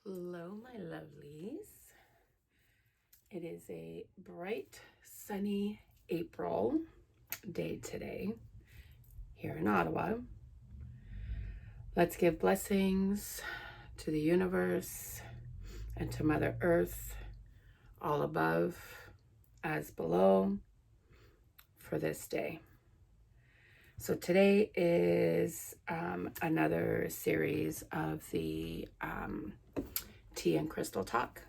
Hello, my lovelies. It is a bright, sunny April day today here in Ottawa. Let's give blessings to the universe and to Mother Earth, all above as below, for this day. So today is another series of the tea and crystal talk.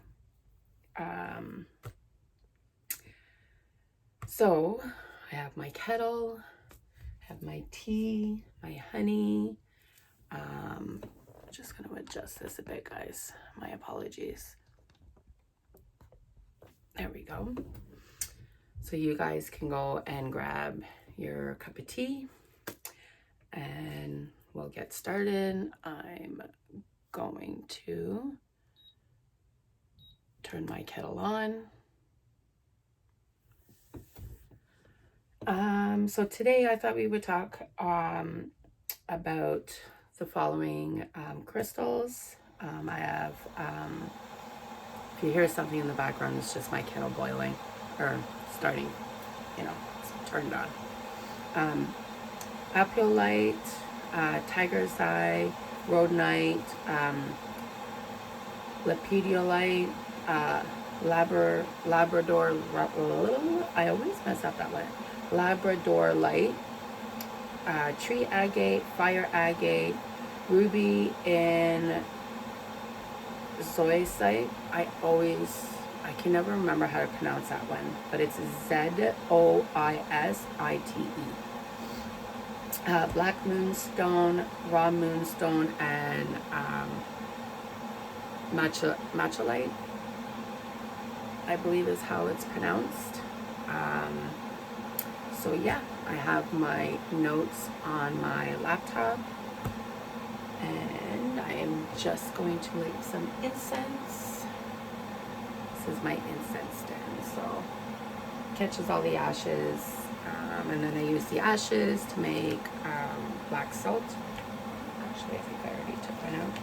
So I have my kettle, have my tea, my honey. I'm just going to adjust this a bit, guys. My apologies. There we go. So you guys can go and grab your cup of tea and we'll get started. I'm going to turn my kettle on. So today I thought we would talk about the following crystals. I have, if you hear something in the background, it's just my kettle boiling or starting, it's turned on. Apophlite, tiger's eye, Rhodonite, Lepidolite, Labrador, I always mess up that one. Labradorlite, tree agate, fire agate, ruby, and zoisite. I can never remember how to pronounce that one, but it's Zoisite. Black Moonstone, raw moonstone, and Malachite, I believe is how it's pronounced. So yeah, I have my notes on my laptop and I am just going to light some incense. This is my incense stand, so it catches all the ashes, and then I use the ashes to make black salt. Actually, I think I already took one out.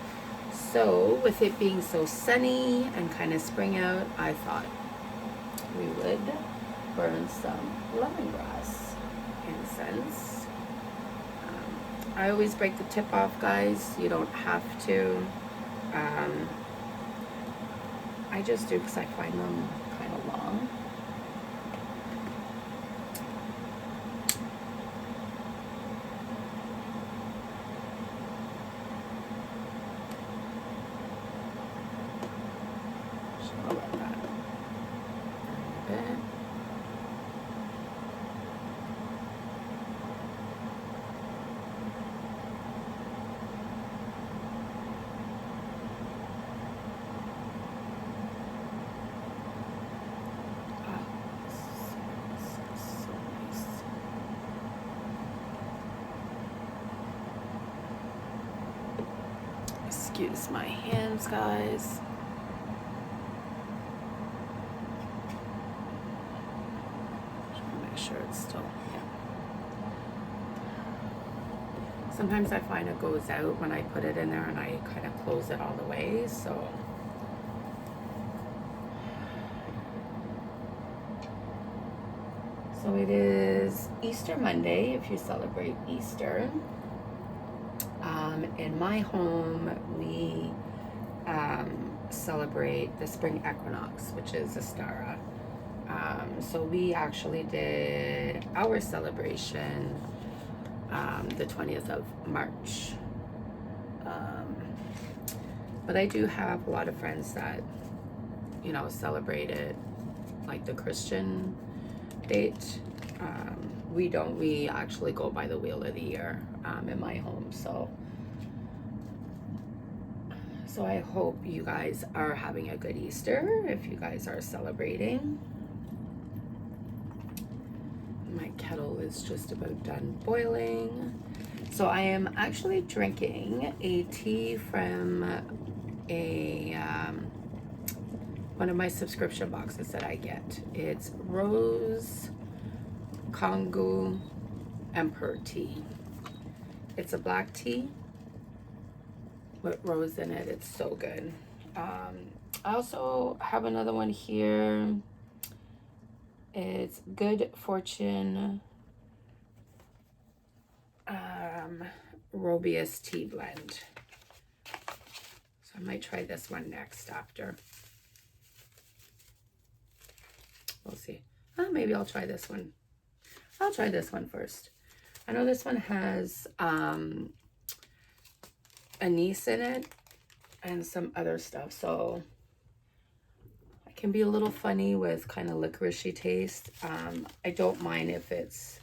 So with it being so sunny and kind of spring out, I thought we would burn some lemongrass incense. I always break the tip off, guys. You don't have to. I just do because I find them kind of long. Excuse my hands, guys. Just want to make sure it's still, yeah. Sometimes I find it goes out when I put it in there and I kind of close it all the way, so. So it is Easter Monday if you celebrate Easter. In my home, we celebrate the spring equinox, which is Astara. So we actually did our celebration the 20th of March. But I do have a lot of friends that, celebrated like the Christian date. We actually go by the wheel of the year in my home. So I hope you guys are having a good Easter if you guys are celebrating. My kettle is just about done boiling. So I am actually drinking a tea from one of my subscription boxes that I get. It's Rose Congo Emperor tea. It's a black tea with rose in it. It's so good. I also have another one here. It's Good Fortune Roobios tea blend. So I might try this one next after. We'll see. Maybe I'll try this one. I'll try this one first. I know this one has anise in it and some other stuff, so it can be a little funny with kind of licoricey taste. I don't mind if it's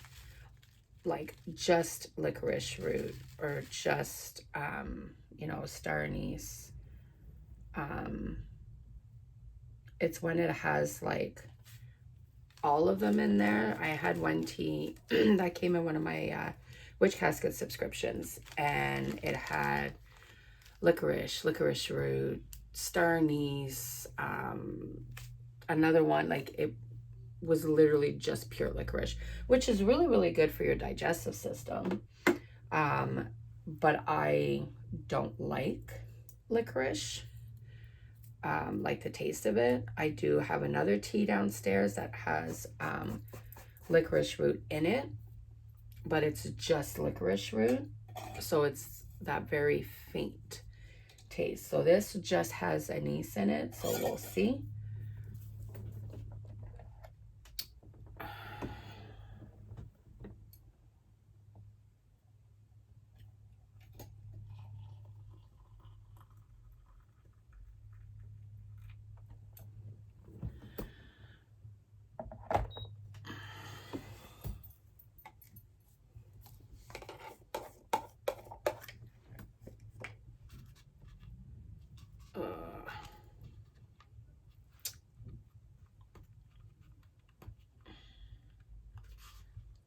like just licorice root or just you know, star anise. It's when it has like all of them in there. I had one tea that came in one of my Witch Casket subscriptions, and it had licorice root, star anise, another one, like it was literally just pure licorice, which is really, really good for your digestive system. But I don't like licorice. Like the taste of it. I do have another tea downstairs that has licorice root in it, but it's just licorice root, so it's that very faint taste. So this just has anise in it, so we'll see.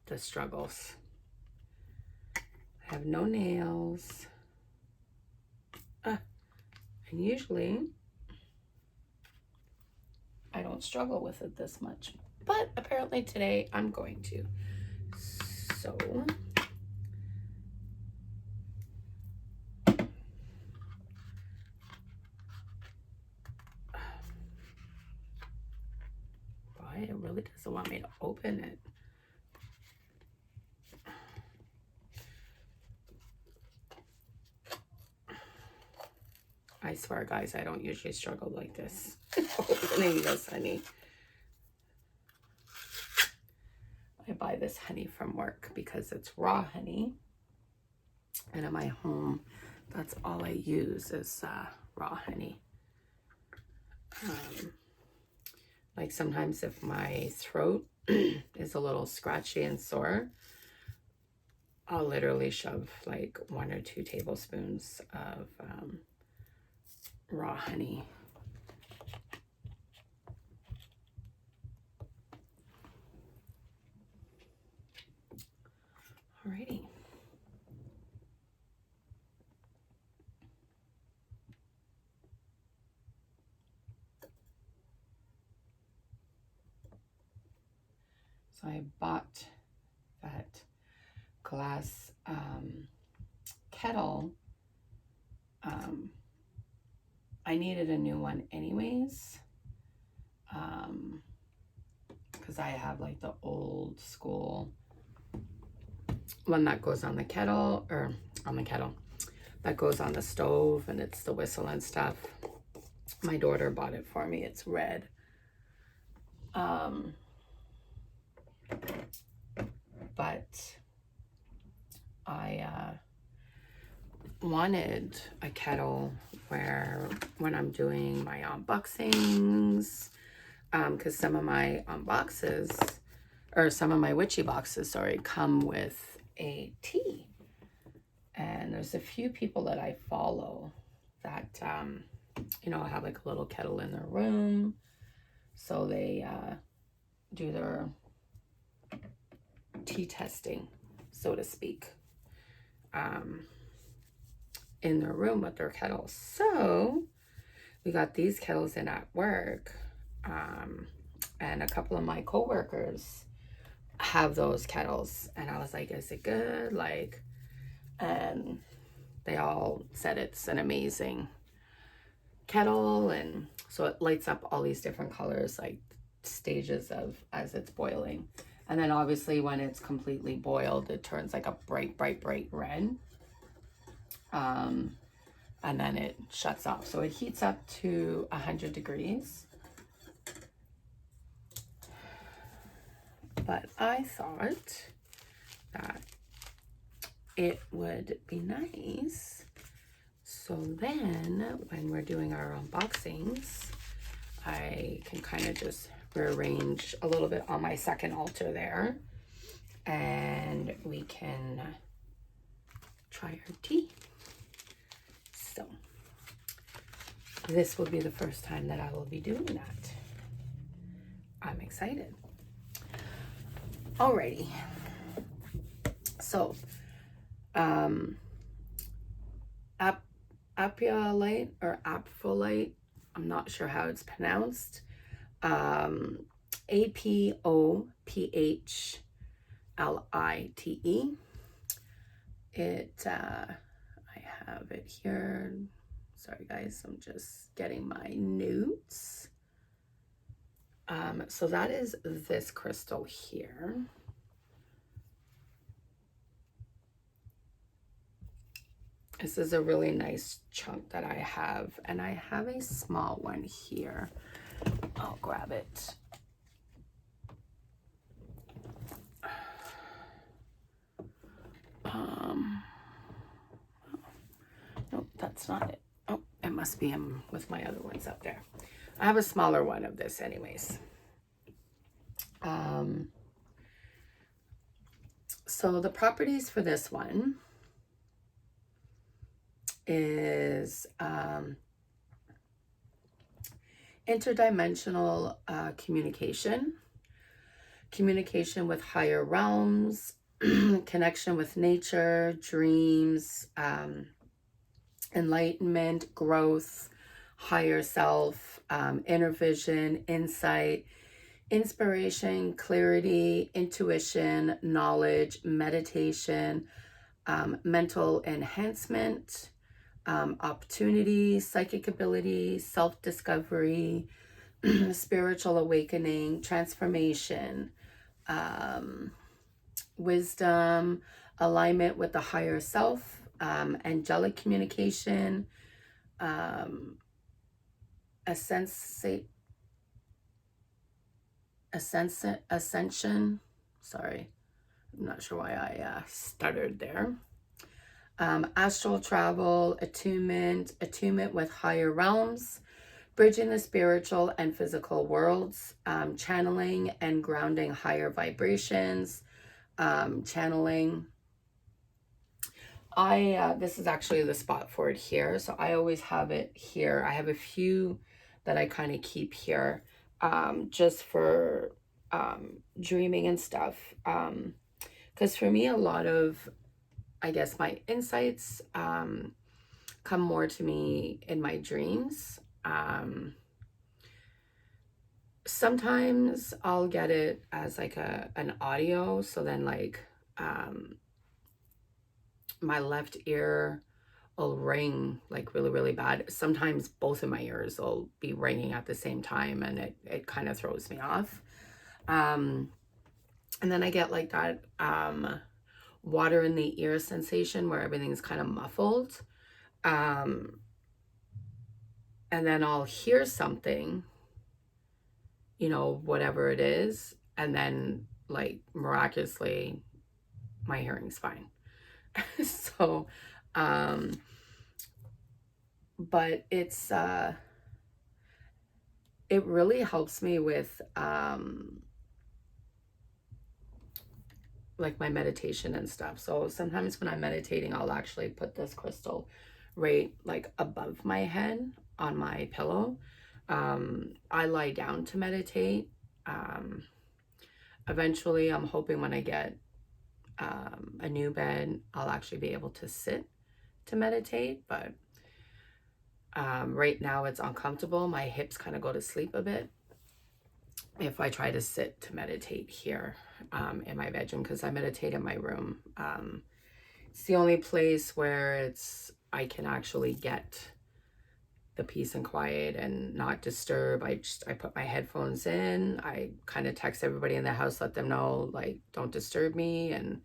The struggles. I have no nails. And usually I don't struggle with it this much, but apparently today I'm going to. So boy, it really doesn't want me to open it. I swear, guys, I don't usually struggle like this opening this honey. I buy this honey from work because it's raw honey, and in my home, that's all I use is raw honey. Like sometimes if my throat is a little scratchy and sore, I'll literally shove like 1 or 2 tablespoons of raw honey. Alrighty. So I bought that glass kettle. I needed a new one anyways, because I have like the old school one that goes on the kettle, or on the kettle, that goes on the stove, and it's the whistle and stuff. My daughter bought it for me. It's red. But I wanted a kettle where when I'm doing my unboxings, because some of my unboxes, or some of my witchy boxes, sorry, come with a tea. And there's a few people that I follow that, you know, have like a little kettle in their room. So they do their tea testing, so to speak, in their room with their kettles. So we got these kettles in at work, and a couple of my co-workers have those kettles, and I was like, is it good? Like, and they all said it's an amazing kettle, and so it lights up all these different colors, like stages of as it's boiling. And then obviously when it's completely boiled, it turns like a bright red. And then it shuts off. So it heats up to 100 degrees. But I thought that it would be nice. So then when we're doing our unboxings, I can kind of just rearrange a little bit on my second altar there. And we can try our tea. So this will be the first time that I will be doing that. I'm excited. Alrighty. So, Apophlite or Apophlite, I'm not sure how it's pronounced. Apophlite. I have it here. Sorry guys, I'm just getting my notes. So that is this crystal here. This is a really nice chunk that I have, and I have a small one here. I'll grab it. Nope, that's not it. Oh, it must be with my other ones up there. I have a smaller one of this anyways. So the properties for this one is interdimensional communication with higher realms, connection with nature, dreams, enlightenment, growth, higher self, inner vision, insight, inspiration, clarity, intuition, knowledge, meditation, mental enhancement, opportunity, psychic ability, self-discovery, spiritual awakening, transformation, wisdom, alignment with the higher self, angelic communication, ascension. Sorry, I'm not sure why I stuttered there. Astral travel, attunement with higher realms, bridging the spiritual and physical worlds, channeling and grounding higher vibrations, channeling. This is actually the spot for it here, so I always have it here. I have a few that I kind of keep here, just for dreaming and stuff, because for me a lot of, I guess, my insights come more to me in my dreams. Sometimes I'll get it as like an audio, so then like my left ear will ring like really bad. Sometimes both of my ears will be ringing at the same time, and it kind of throws me off. And then I get like that water in the ear sensation where everything's kind of muffled. And then I'll hear something, you know, whatever it is, and then like miraculously my hearing's fine. So, but it's, it really helps me with, like my meditation and stuff. So sometimes when I'm meditating, I'll actually put this crystal right like above my head on my pillow. I lie down to meditate. Eventually I'm hoping when I get a new bed, I'll actually be able to sit to meditate, but right now it's uncomfortable. My hips kind of go to sleep a bit if I try to sit to meditate here in my bedroom, because I meditate in my room. It's the only place where I can actually get the peace and quiet and not disturb. I put my headphones in. I kind of text everybody in the house, let them know, like, don't disturb me. And,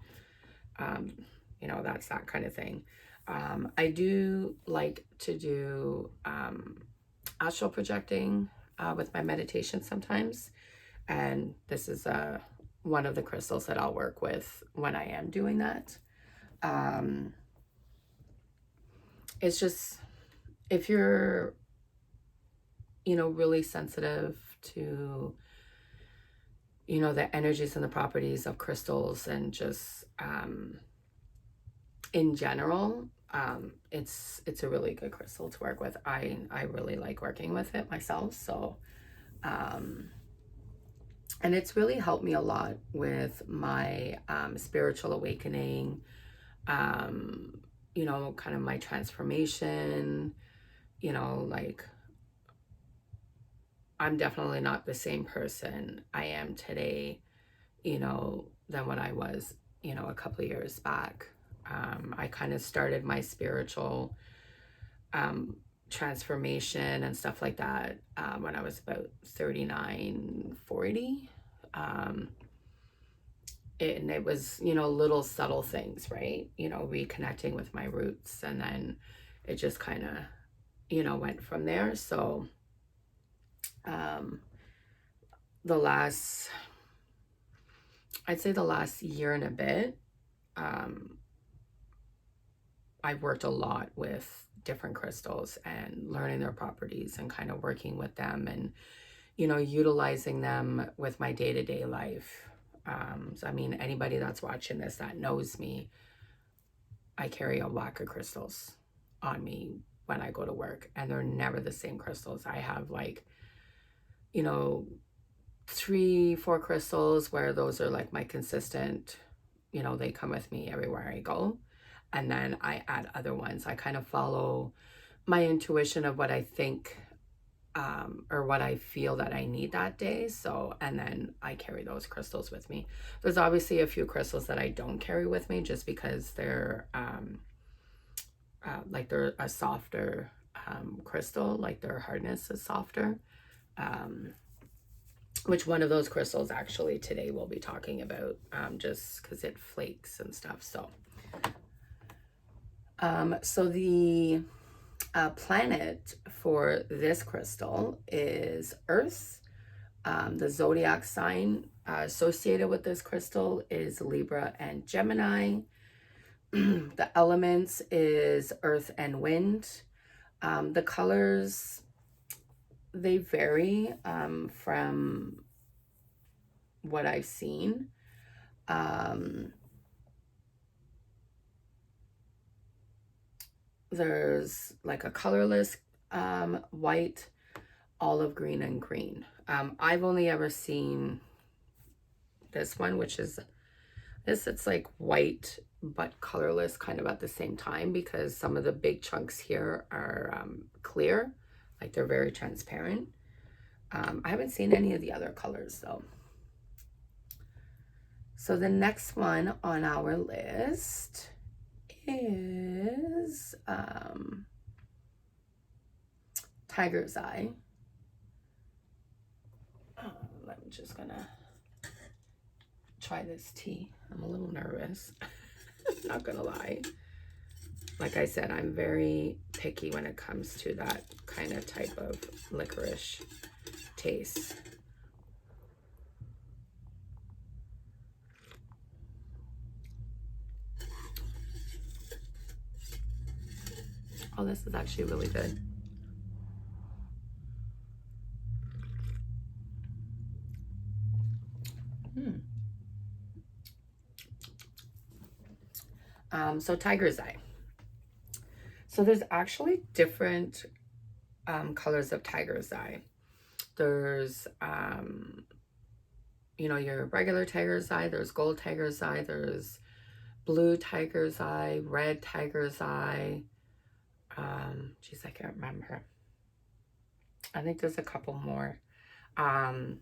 you know, that's that kind of thing. I do like to do astral projecting with my meditation sometimes. And this is one of the crystals that I'll work with when I am doing that. It's just, if you're, you know, really sensitive to, you know, the energies and the properties of crystals and just in general, it's a really good crystal to work with. I really like working with it myself. So, and it's really helped me a lot with my spiritual awakening, you know, kind of my transformation, you know, like, I'm definitely not the same person I am today, you know, than what I was, you know, a couple of years back. I kind of started my spiritual transformation and stuff like that when I was about 39, 40. And it was, you know, little subtle things, right? You know, reconnecting with my roots. And then it just kind of, you know, went from there. So I'd say the last year and a bit, I've worked a lot with different crystals and learning their properties and kind of working with them and, you know, utilizing them with my day-to-day life. So, I mean, anybody that's watching this that knows me, I carry a whack of crystals on me when I go to work, and they're never the same crystals. I have, like, you know, 3-4 crystals where those are like my consistent, you know, they come with me everywhere I go. And then I add other ones. I kind of follow my intuition of what I think or what I feel that I need that day. So, and then I carry those crystals with me. There's obviously a few crystals that I don't carry with me just because they're like they're a softer crystal, like their hardness is softer. Which one of those crystals actually today we'll be talking about, just because it flakes and stuff. So, so the planet for this crystal is Earth. The zodiac sign associated with this crystal is Libra and Gemini. The elements is earth and wind. The colors, they vary from what I've seen. There's like a colorless white, olive green, and green. I've only ever seen this one, which is this. It's like white but colorless kind of at the same time, because some of the big chunks here are clear, like they're very transparent. I haven't seen any of the other colors though. So the next one on our list is Tiger's Eye. I'm just gonna try this tea. I'm a little nervous. Not gonna lie. Like I said, I'm very picky when it comes to that kind of type of licorice taste. Oh, this is actually really good. So Tiger's Eye. So there's actually different colors of Tiger's Eye. There's, you know, your regular Tiger's Eye, there's gold Tiger's Eye, there's blue Tiger's Eye, red Tiger's Eye. Geez, I can't remember. I think there's a couple more. I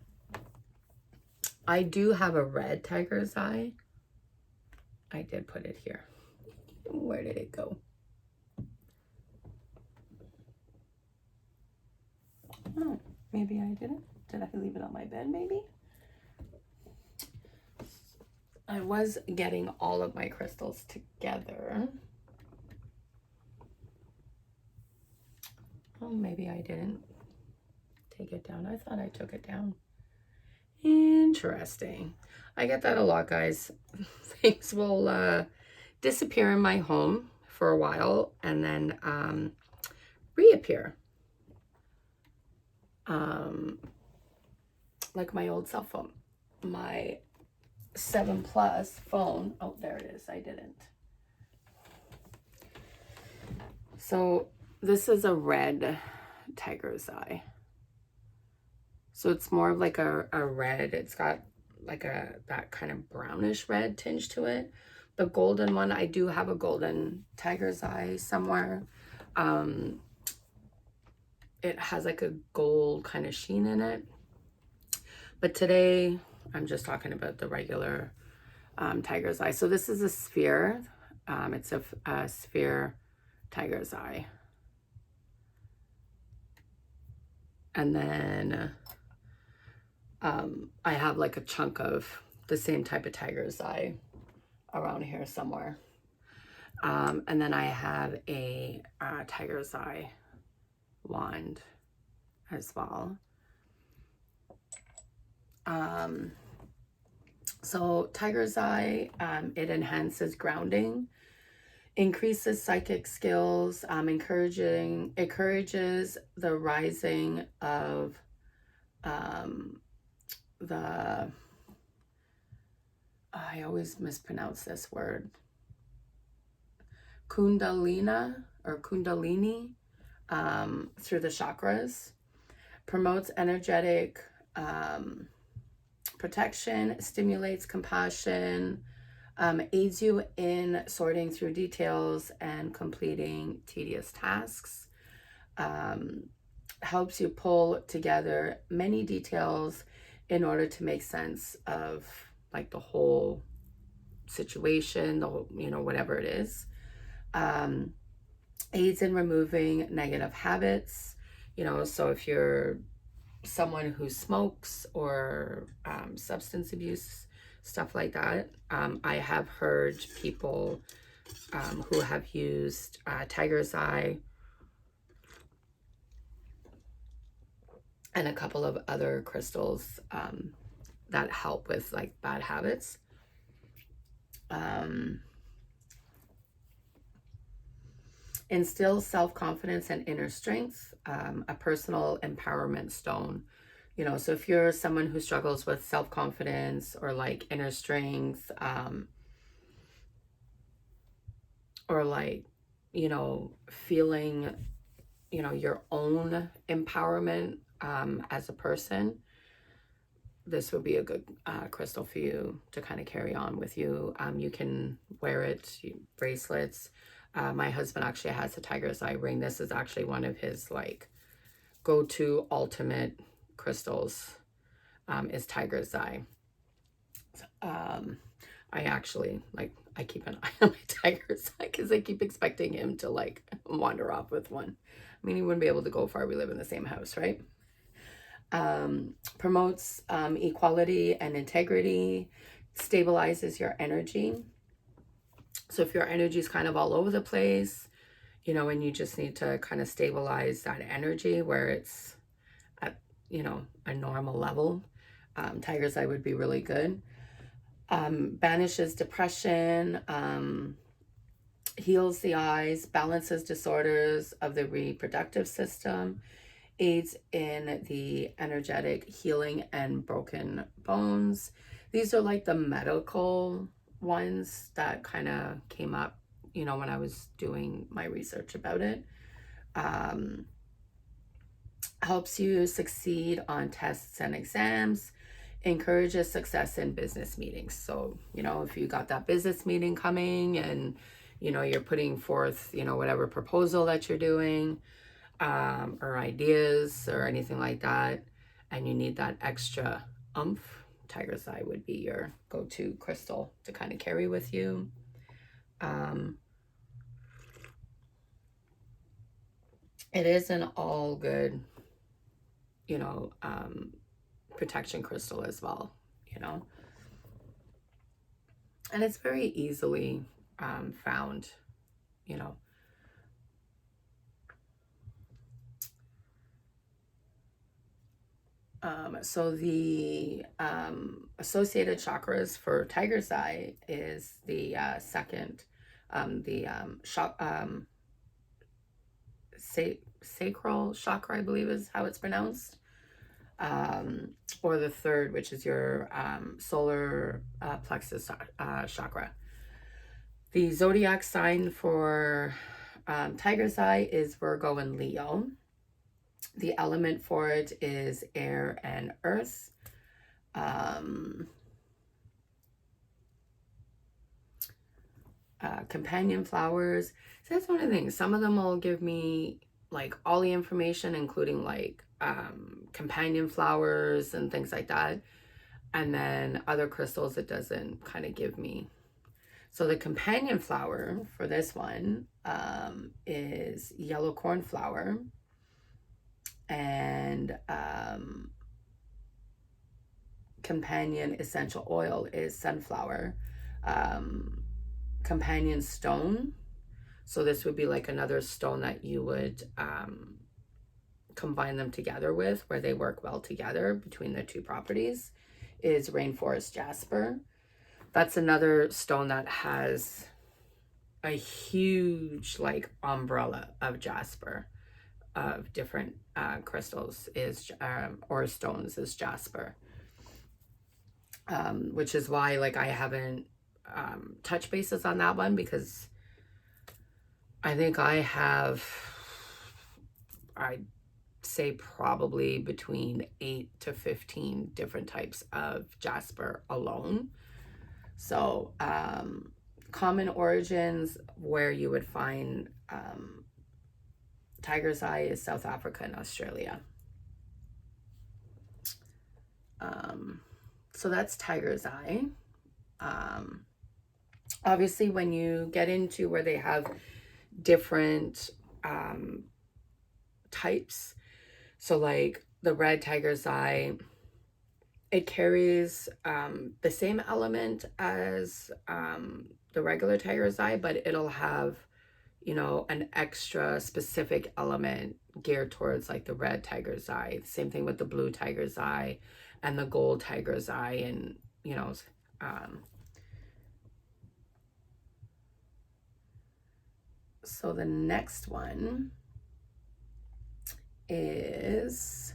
do have a red Tiger's Eye. I did put it here. Where did it go? Maybe I didn't. Did I leave it on my bed, maybe? I was getting all of my crystals together. Oh, maybe I didn't take it down. I thought I took it down. Interesting. I get that a lot, guys. Things will disappear in my home for a while and then reappear. Like my old cell phone. My 7 Plus phone. Oh, there it is. I didn't. So this is a red tiger's eye. So it's more of like a red. It's got like that kind of brownish red tinge to it. The golden one, I do have a golden tiger's eye somewhere. It has like a gold kind of sheen in it. But today, I'm just talking about the regular tiger's eye. So this is a sphere. It's a sphere tiger's eye. And then I have like a chunk of the same type of tiger's eye around here somewhere. And then I have a tiger's eye wand as well. So tiger's eye, it enhances grounding, increases psychic skills, encourages the rising of I always mispronounce this word, Kundalini through the chakras, promotes energetic protection, stimulates compassion, aids you in sorting through details and completing tedious tasks, helps you pull together many details in order to make sense of like the whole situation, the whole, whatever it is. Aids in removing negative habits, so if you're someone who smokes or substance abuse, stuff like that. I have heard people who have used tiger's eye and a couple of other crystals that help with like bad habits. Instills self-confidence and inner strength, a personal empowerment stone. So if you're someone who struggles with self-confidence or like inner strength, or like, feeling, your own empowerment as a person, this would be a good crystal for you to kind of carry on with you. You can wear it, bracelets. My husband actually has a tiger's eye ring. This is actually one of his like go-to ultimate crystals, is tiger's eye. I actually I keep an eye on my tiger's eye because I keep expecting him to like wander off with one. I mean, he wouldn't be able to go far. We live in the same house, right? Promotes equality and integrity, stabilizes your energy. So if your energy is kind of all over the place, and you just need to kind of stabilize that energy where it's at, a normal level, tiger's eye would be really good. Banishes depression, heals the eyes, balances disorders of the reproductive system, aids in the energetic healing and broken bones. These are like the medical ones that kind of came up, when I was doing my research about it. Helps you succeed on tests and exams, encourages success in business meetings. So, if you got that business meeting coming and, you're putting forth, whatever proposal that you're doing, or ideas or anything like that, and you need that extra oomph, tiger's eye would be your go-to crystal to kind of carry with you. It is an all good you know, protection crystal as well, you know. And it's very easily found, you know. So the associated chakras for tiger's eye is the second, the sacral chakra, I believe is how it's pronounced, or the third, which is your solar plexus chakra. The zodiac sign for tiger's eye is Virgo and Leo. The element for it is air and earth. Companion flowers. So that's one of the things. Some of them will give me like all the information, including like companion flowers and things like that. And then other crystals it doesn't kind of give me. So the companion flower for this one is yellow cornflower. And companion essential oil is sunflower. Companion stone, so this would be like another stone that you would combine them together with, where they work well together between the two properties, is rainforest jasper. That's another stone that has a huge like umbrella of jasper, of different crystals is or stones is jasper, which is why like I haven't touch bases on that one, because I think I have, I'd say probably between 8 to 15 different types of jasper alone. So common origins where you would find tiger's eye is South Africa and Australia. So that's tiger's eye. Obviously, when you get into where they have different types, so like the red tiger's eye, it carries the same element as the regular tiger's eye, but it'll have, you know, an extra specific element geared towards like the red tiger's eye. Same thing with the blue tiger's eye and the gold tiger's eye, and you know, so the next one is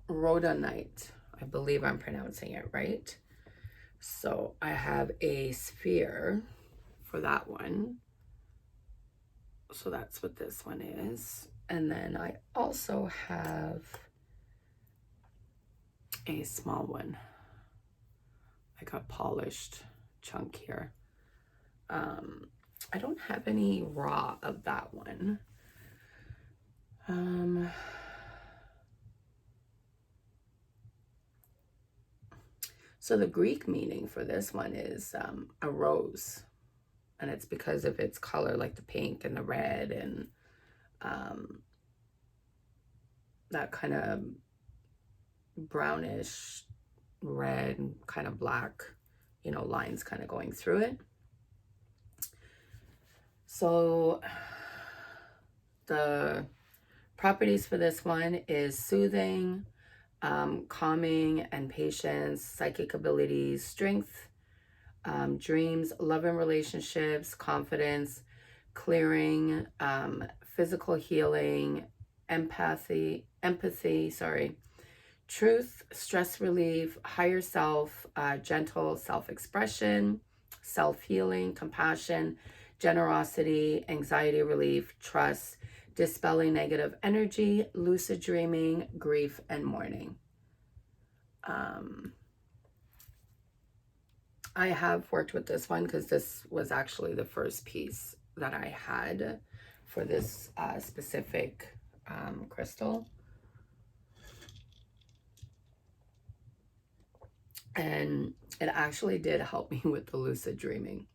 Rhodonite. I believe I'm pronouncing it right. So I have a sphere for that one. So that's what this one is. And then I also have a small one, like a polished chunk here. I don't have any raw of that one. So the Greek meaning for this one is a rose, and it's because of its color, like the pink and the red and that kind of brownish red, kind of black, you know, lines kind of going through it. So the properties for this one is soothing, calming and patience, psychic abilities, strength, dreams, love and relationships, confidence, clearing, physical healing, empathy, truth, stress relief, higher self, gentle self-expression, self-healing, compassion, generosity, anxiety relief, trust, dispelling negative energy, lucid dreaming, grief, and mourning. I have worked with this one because this was actually the first piece that I had for this specific crystal. And it actually did help me with the lucid dreaming.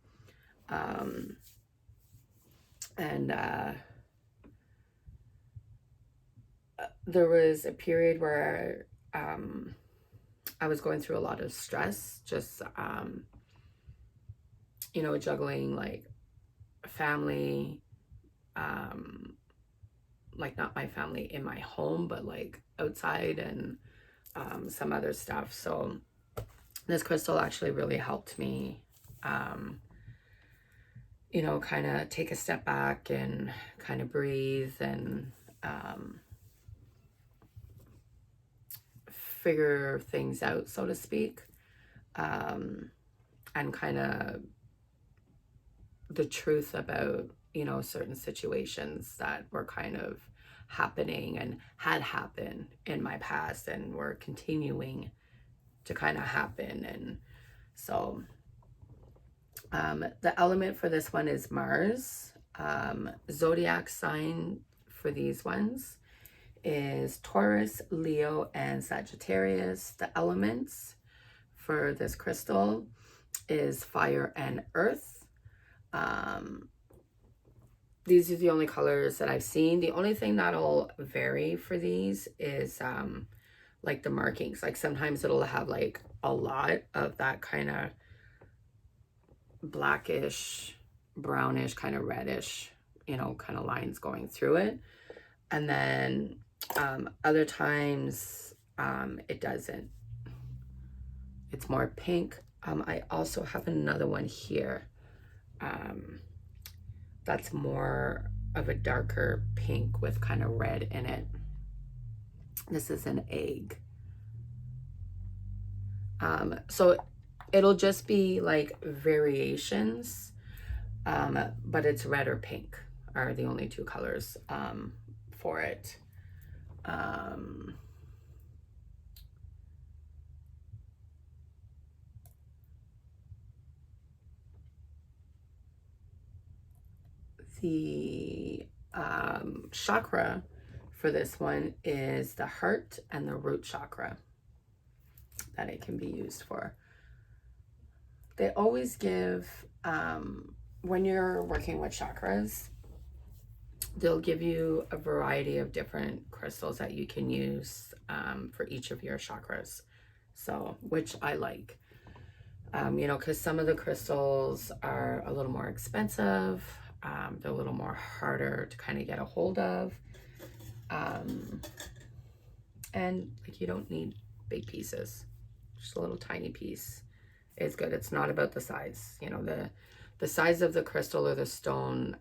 there was a period where I was going through a lot of stress, just, you know, juggling like family, like not my family in my home, but like outside, and some other stuff. So this crystal actually really helped me, you know, kind of take a step back and kind of breathe and figure things out, so to speak, and kind of the truth about, you know, certain situations that were kind of happening and had happened in my past and were continuing to kind of happen. And so the element for this one is Mars. Zodiac sign for these ones is Taurus, Leo, and Sagittarius. The elements for this crystal is fire and earth. These are the only colors that I've seen. The only thing that'll vary for these is like the markings. Like sometimes it'll have like a lot of that kind of blackish, brownish, kind of reddish, you know, kind of lines going through it. And then other times it doesn't. It's more pink. I also have another one here that's more of a darker pink with kind of red in it. This is an egg. So it'll just be like variations, but it's red or pink are the only two colors for it. The chakra for this one is the heart and the root chakra that it can be used for. They always give, when you're working with chakras, they'll give you a variety of different crystals that you can use for each of your chakras. So, which I like, you know, because some of the crystals are a little more expensive. They're a little more harder to kind of get a hold of. And like you don't need big pieces. Just a little tiny piece is good. It's not about the size. You know, the size of the crystal or the stone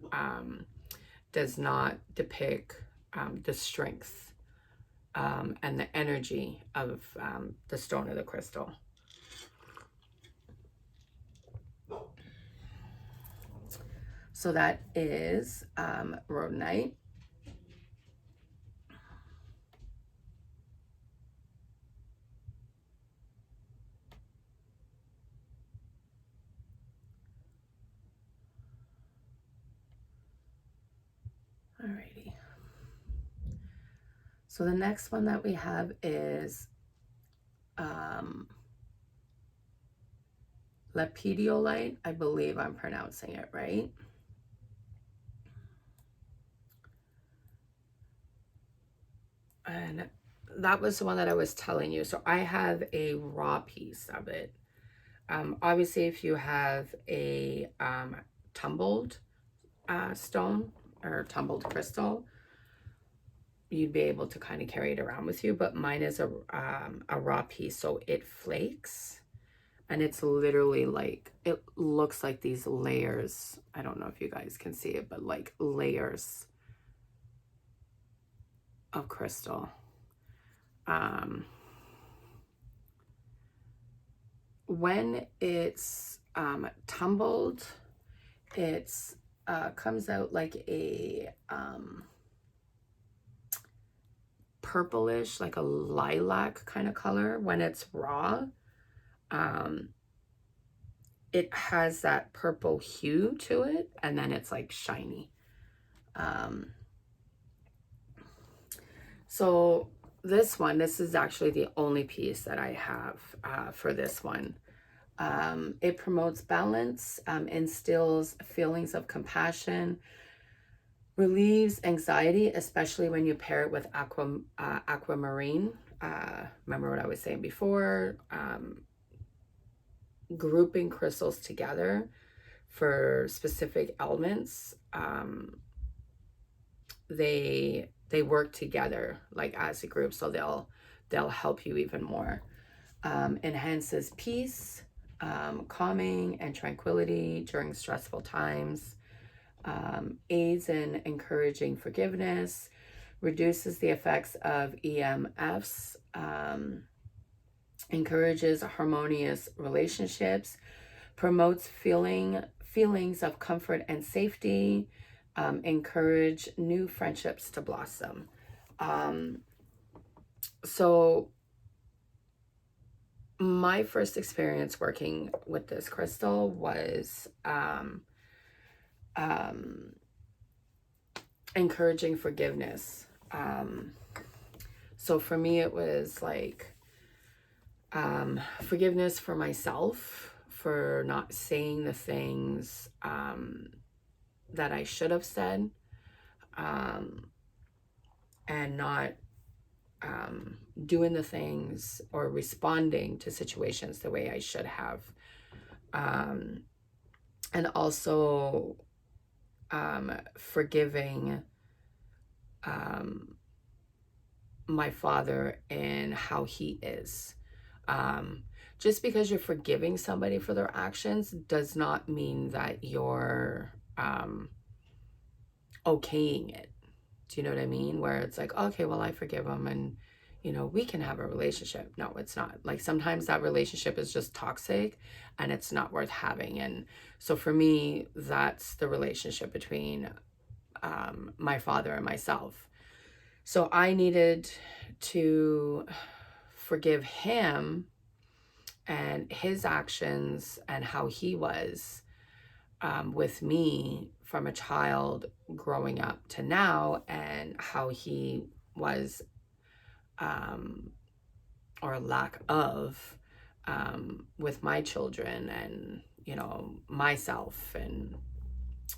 does not depict the strength and the energy of the stone or the crystal. So that is Rhodonite. Alrighty. So the next one that we have is Lepidolite. I believe I'm pronouncing it right. And that was the one that I was telling you. So I have a raw piece of it. Obviously, if you have a tumbled stone or tumbled crystal, you'd be able to kind of carry it around with you. But mine is a raw piece, so it flakes. And it's literally like, it looks like these layers. I don't know if you guys can see it, but like layers of crystal. When it's tumbled, it's comes out like a purplish, like a lilac kind of color. When it's raw, it has that purple hue to it, and then it's like shiny. So this one, this is actually the only piece that I have for this one. It promotes balance, instills feelings of compassion, Relieves anxiety, especially when you pair it with aquamarine. Remember what I was saying before? Grouping crystals together for specific elements, they work together like as a group, so they'll help you even more. Enhances peace, calming and tranquility during stressful times. Aids in encouraging forgiveness, reduces the effects of EMFs, encourages harmonious relationships, promotes feelings of comfort and safety, encourage new friendships to blossom. So my first experience working with this crystal was encouraging forgiveness. So for me, it was like forgiveness for myself for not saying the things that I should have said, and not doing the things or responding to situations the way I should have. And also forgiving my father and how he is. Just because you're forgiving somebody for their actions does not mean that you're okaying it. Do you know what I mean? Where it's like, okay, well, I forgive him and, you know, we can have a relationship. No, it's not. Like sometimes that relationship is just toxic and it's not worth having. And so for me, that's the relationship between my father and myself. So I needed to forgive him and his actions and how he was with me from a child growing up to now, and how he was or lack of with my children and, you know, myself and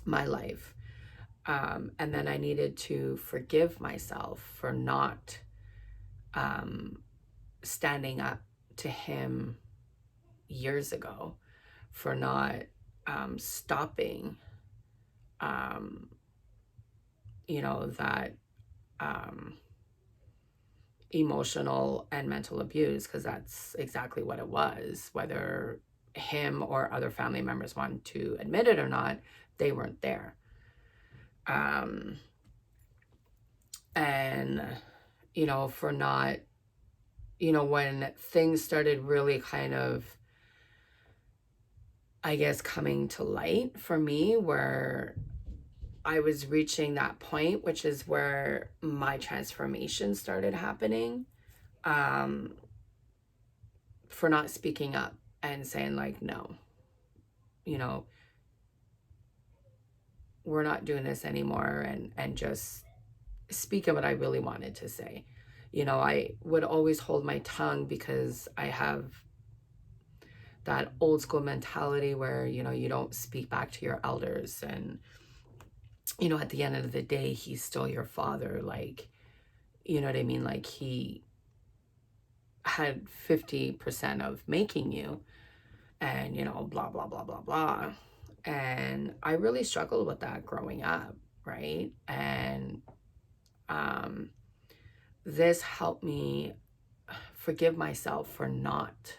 my life. And then I needed to forgive myself for not standing up to him years ago, for not stopping, you know, that emotional and mental abuse, because that's exactly what it was. Whether him or other family members want to admit it or not, they weren't there. And, you know, for not, you know, when things started really kind of, I guess, coming to light for me, where I was reaching that point, which is where my transformation started happening, for not speaking up and saying like, no, you know, we're not doing this anymore, and just speaking what I really wanted to say. You know, I would always hold my tongue because I have that old school mentality where, you know, you don't speak back to your elders, and, you know, at the end of the day, he's still your father. Like, you know what I mean? Like, he had 50% of making you, and, you know, blah, blah, blah, blah, blah. And I really struggled with that growing up, right? And this helped me forgive myself for not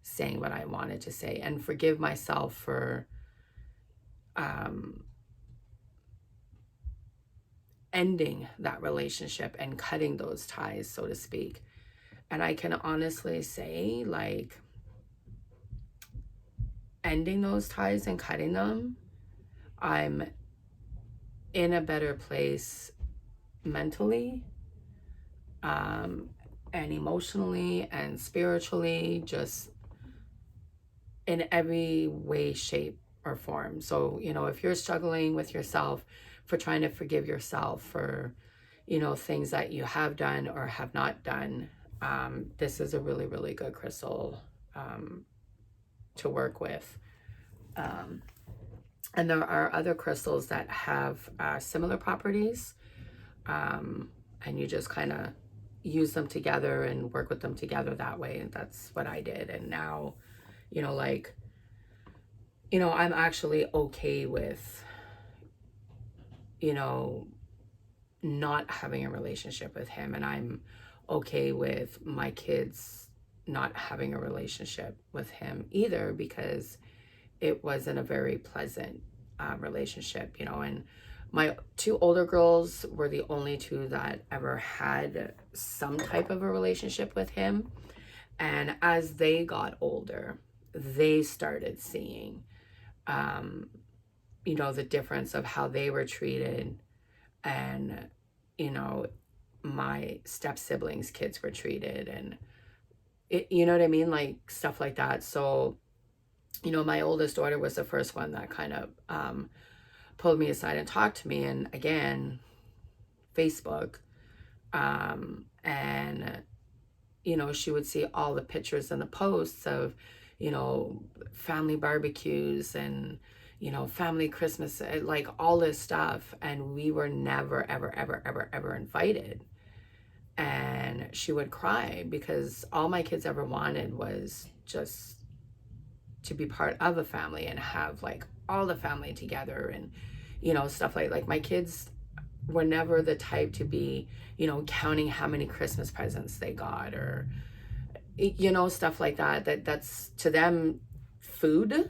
saying what I wanted to say, and forgive myself for ending that relationship and cutting those ties, so to speak. And I can honestly say, like, ending those ties and cutting them, I'm in a better place mentally, and emotionally and spiritually, just in every way, shape, or form. So, you know, if you're struggling with yourself, for trying to forgive yourself for, you know, things that you have done or have not done, this is a really, really good crystal to work with. And there are other crystals that have similar properties. And you just kind of use them together and work with them together that way. And that's what I did. And now, you know, like, you know, I'm actually okay with, you know, not having a relationship with him. And I'm okay with my kids not having a relationship with him either, because it wasn't a very pleasant relationship, you know. And my two older girls were the only two that ever had some type of a relationship with him. And as they got older, they started seeing, you know, the difference of how they were treated, and, you know, my step siblings' kids were treated, and you know what I mean? Like stuff like that. So, you know, my oldest daughter was the first one that kind of pulled me aside and talked to me. And again, Facebook, and, you know, she would see all the pictures and the posts of, you know, family barbecues and, you know, family Christmas, like all this stuff. And we were never, ever, ever, ever, ever invited. And she would cry because all my kids ever wanted was just to be part of a family and have like all the family together, and, you know, stuff like my kids were never the type to be, you know, counting how many Christmas presents they got, or, you know, stuff like that. That's to them food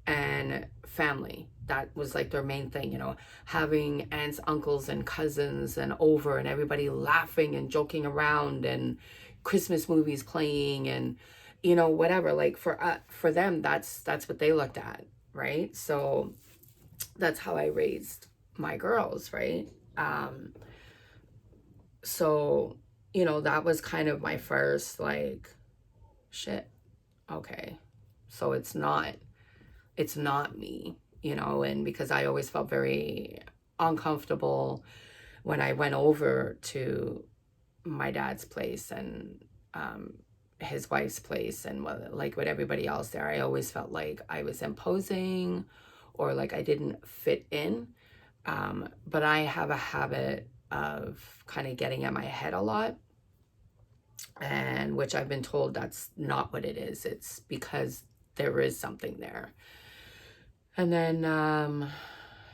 and family. That was like their main thing, you know, having aunts, uncles, and cousins and over, and everybody laughing and joking around, and Christmas movies playing, and, you know, whatever. Like for them, that's what they looked at, right? So that's how I raised my girls, right? So, you know, that was kind of my first like, shit, okay, so it's not me, you know. And because I always felt very uncomfortable when I went over to my dad's place and his wife's place, and like with everybody else there, I always felt like I was imposing, or like I didn't fit in. But I have a habit of kind of getting in my head a lot, and which I've been told that's not what it is. It's because there is something there. And then,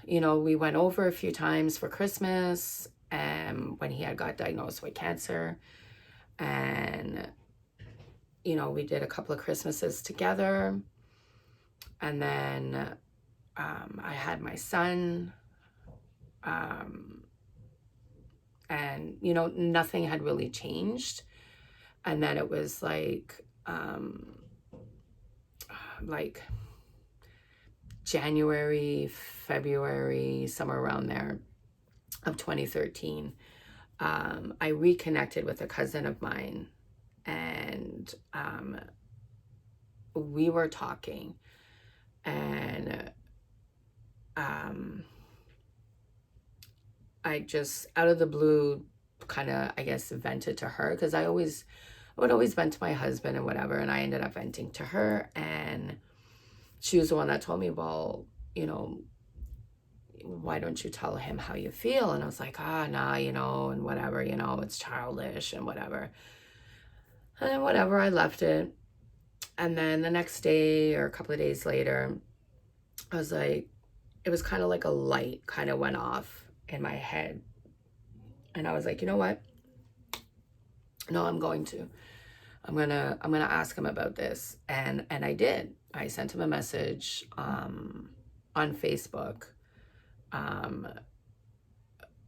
you know, we went over a few times for Christmas, when he had got diagnosed with cancer. And, you know, we did a couple of Christmases together. And then I had my son. And, you know, nothing had really changed. And then it was like January, February, somewhere around there of 2013, I reconnected with a cousin of mine, and we were talking, and I just out of the blue kind of, I guess, vented to her, because I would always vent to my husband and whatever, and I ended up venting to her. And she was the one that told me, well, you know, why don't you tell him how you feel? And I was like, nah, you know, and whatever, you know, it's childish and whatever. And then whatever, I left it. And then the next day or a couple of days later, I was like, it was kind of like a light kind of went off in my head. And I was like, you know what? No, I'm gonna ask him about this. And I did. I sent him a message on Facebook.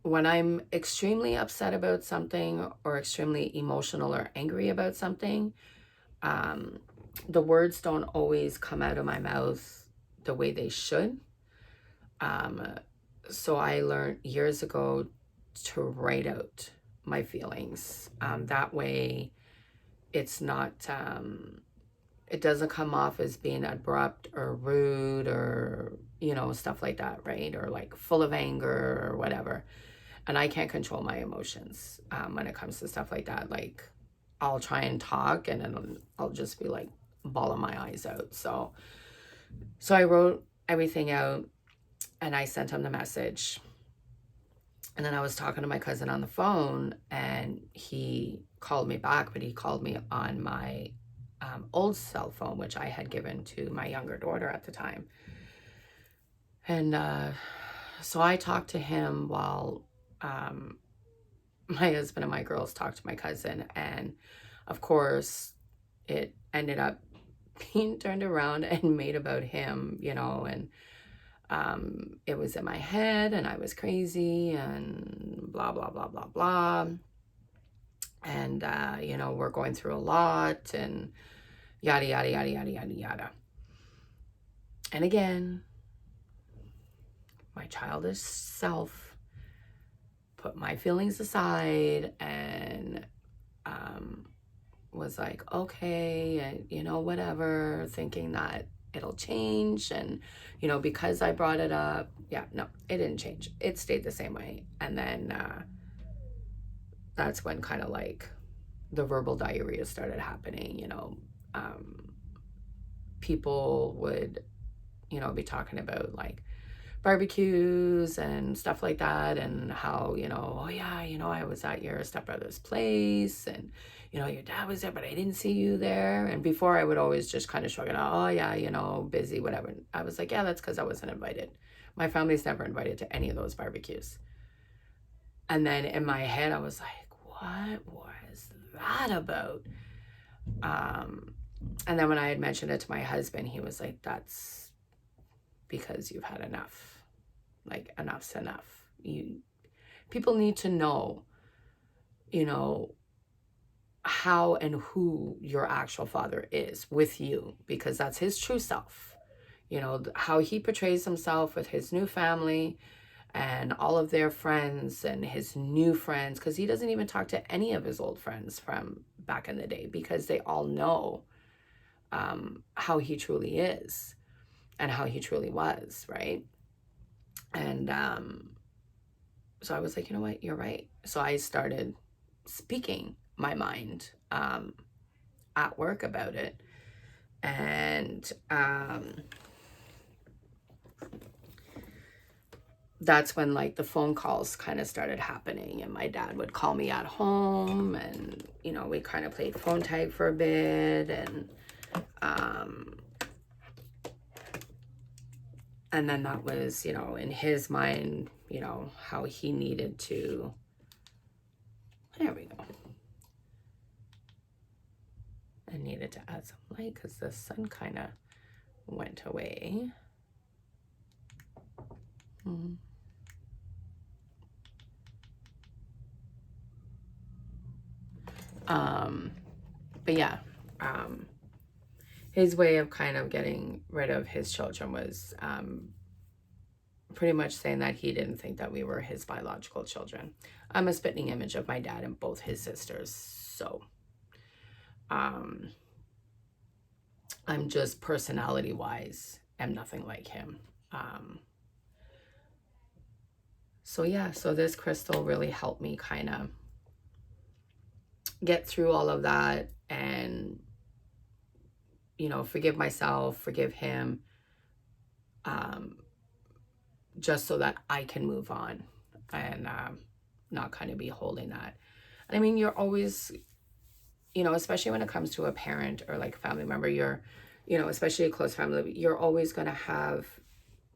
When I'm extremely upset about something, or extremely emotional or angry about something, the words don't always come out of my mouth the way they should. So I learned years ago to write out my feelings. That way it's not, it doesn't come off as being abrupt or rude, or, you know, stuff like that, right? Or like full of anger or whatever. And I can't control my emotions when it comes to stuff like that. Like, I'll try and talk, and then I'll just be like bawling my eyes out. So I wrote everything out, and I sent him the message. And then I was talking to my cousin on the phone, and he called me back, but he called me on my old cell phone, which I had given to my younger daughter at the time. And so I talked to him while my husband and my girls talked to my cousin. And of course, it ended up being turned around and made about him, you know, and it was in my head and I was crazy and blah, blah, blah, blah, blah. And, you know, we're going through a lot and yada, yada, yada, yada, yada, yada. And again, my childish self put my feelings aside and was like, okay, and, you know, whatever, thinking that it'll change. And, you know, because I brought it up, yeah, no, it didn't change. It stayed the same way. And then that's when kind of like the verbal diarrhea started happening, you know. People would, you know, be talking about like barbecues and stuff like that, and how, you know, oh yeah, you know, I was at your stepbrother's place and, you know, your dad was there, but I didn't see you there. And before I would always just kind of shrug it off, oh yeah, you know, busy, whatever. I was like, yeah, that's because I wasn't invited. My family's never invited to any of those barbecues. And then in my head, I was like, what was that about? And then when I had mentioned it to my husband, he was like, that's because you've had enough. Like, enough's enough. People need to know, you know, how and who your actual father is with you, because that's his true self. You know, how he portrays himself with his new family and all of their friends and his new friends, because he doesn't even talk to any of his old friends from back in the day, because they all know how he truly is and how he truly was, right? And so I was like, you know what, you're right. So I started speaking my mind at work about it. And that's when like the phone calls kind of started happening, and my dad would call me at home, and, you know, we kind of played phone tag for a bit. And then that was, you know, in his mind, you know, how he needed to, there we go. I needed to add some light because the sun kind of went away. But yeah, his way of kind of getting rid of his children was pretty much saying that he didn't think that we were his biological children. I'm a spitting image of my dad and both his sisters, so I'm just personality wise am nothing like him. So yeah, so this crystal really helped me kind of get through all of that and, you know, forgive myself, forgive him, just so that I can move on and not kind of be holding that. And I mean, you're always, you know, especially when it comes to a parent or like a family member, you're, you know, especially a close family, you're always going to have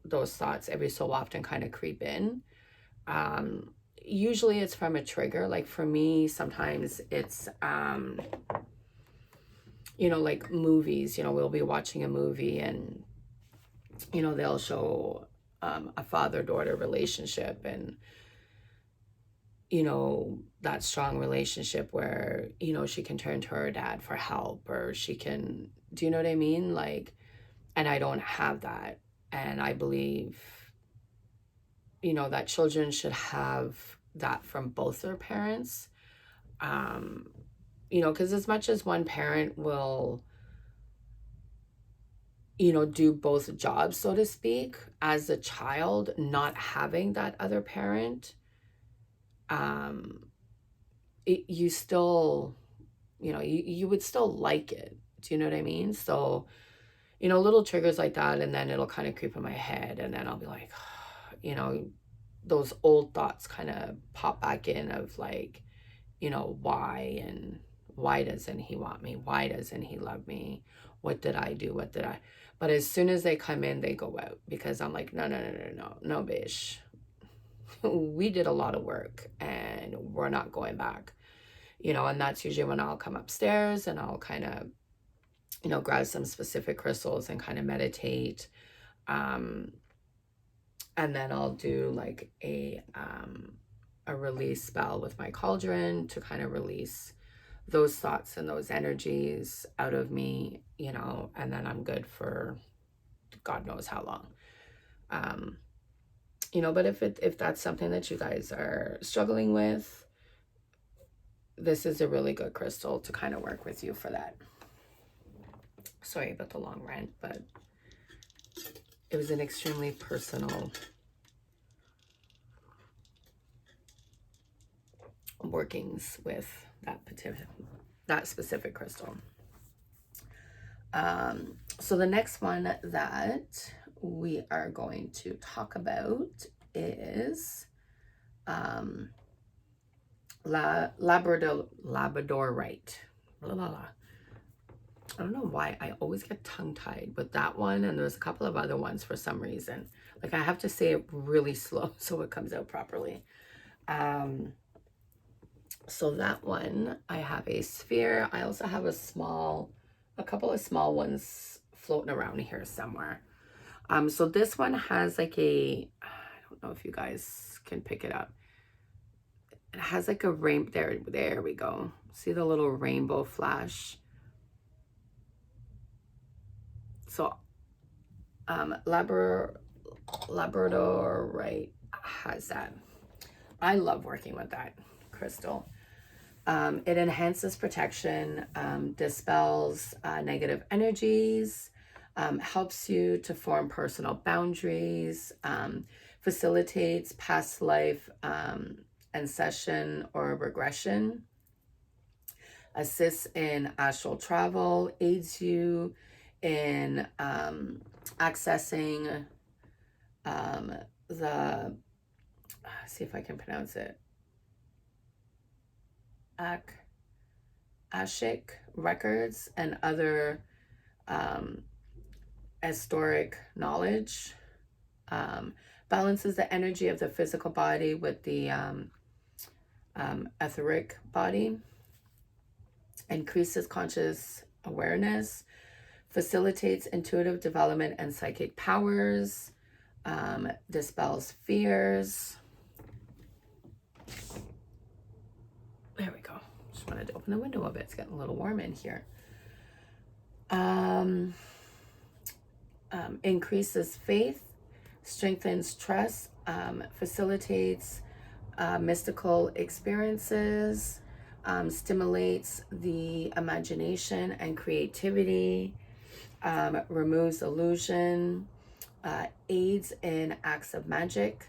those thoughts every so often kind of creep in. Usually it's from a trigger. Like for me, sometimes it's, you know, like movies, you know, we'll be watching a movie and, you know, they'll show a father-daughter relationship, and, you know, that strong relationship where, you know, she can turn to her dad for help, or she can, do you know what I mean? Like, and I don't have that. And I believe, you know, that children should have that from both their parents. You know, because as much as one parent will, you know, do both jobs, so to speak, as a child, not having that other parent, you still, you know, you would still like it. Do you know what I mean? So you know, little triggers like that. And then it'll kind of creep in my head. And then I'll be like, you know, those old thoughts kind of pop back in of like, you know, why, and why doesn't he want me? Why doesn't he love me? What did I do? What did I? But as soon as they come in, they go out, because I'm like, no, bitch. We did a lot of work and we're not going back, you know. And that's usually when I'll come upstairs and I'll kind of, you know, grab some specific crystals and kind of meditate. And then I'll do like a release spell with my cauldron to kind of release those thoughts and those energies out of me, you know, and then I'm good for God knows how long. You know, but if that's something that you guys are struggling with, this is a really good crystal to kind of work with you for that. Sorry about the long rant, but it was an extremely personal workings with that specific crystal. So the next one that we are going to talk about is Labradorlite. Blah, blah, blah. I don't know why I always get tongue-tied with that one, and there's a couple of other ones for some reason. Like I have to say it really slow so it comes out properly. So that one, I have a sphere. I also have a couple of small ones floating around here somewhere. So this one has like I don't know if you guys can pick it up. It has like a rainbow, there we go. See the little rainbow flash? So Labradorlite has that. I love working with that crystal. It enhances protection, dispels negative energies, helps you to form personal boundaries, facilitates past life ancestration or regression, assists in astral travel, aids you in accessing the, see if I can pronounce it, Akashic records and other historic knowledge, balances the energy of the physical body with the etheric body, increases conscious awareness, facilitates intuitive development and psychic powers, dispels fears. There we go. Just wanted to open the window a bit. It's getting a little warm in here. Increases faith, strengthens trust, facilitates mystical experiences, stimulates the imagination and creativity, removes illusion, aids in acts of magic,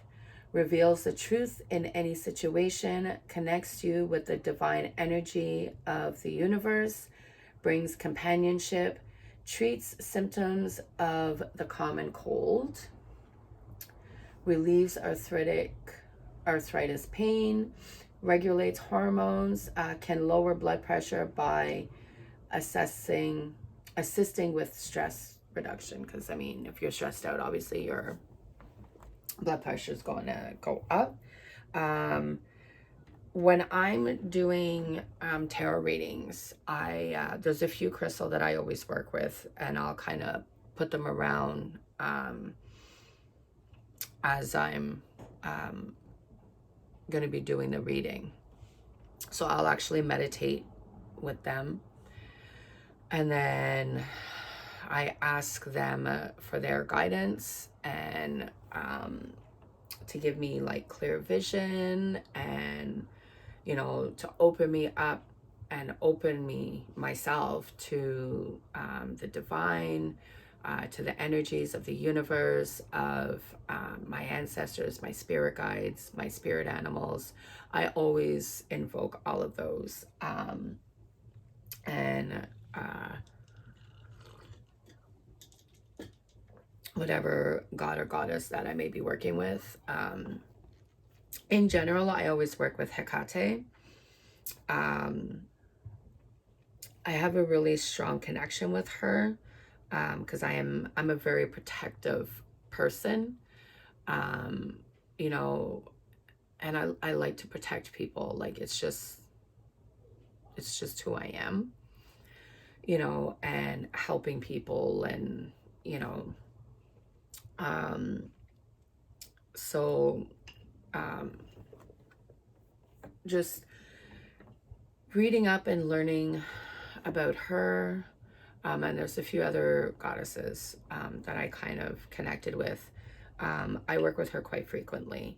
reveals the truth in any situation, connects you with the divine energy of the universe, brings companionship, treats symptoms of the common cold, relieves arthritis pain, regulates hormones, can lower blood pressure by assisting with stress reduction. Because I mean, if you're stressed out, obviously your blood pressure is going to go up. When I'm doing tarot readings, there's a few crystals that I always work with, and I'll kind of put them around as I'm going to be doing the reading. So I'll actually meditate with them, and then I ask them for their guidance and to give me like clear vision, and you know, to open me up and open me myself to the divine, to the energies of the universe, of my ancestors, my spirit guides, my spirit animals. I always invoke all of those. And whatever god or goddess that I may be working with. In general, I always work with Hecate. I have a really strong connection with her because I'm a very protective person. You know, and I like to protect people. Like it's just who I am, you know, and helping people, and you know, so just reading up and learning about her. And there's a few other goddesses that I kind of connected with. I work with her quite frequently.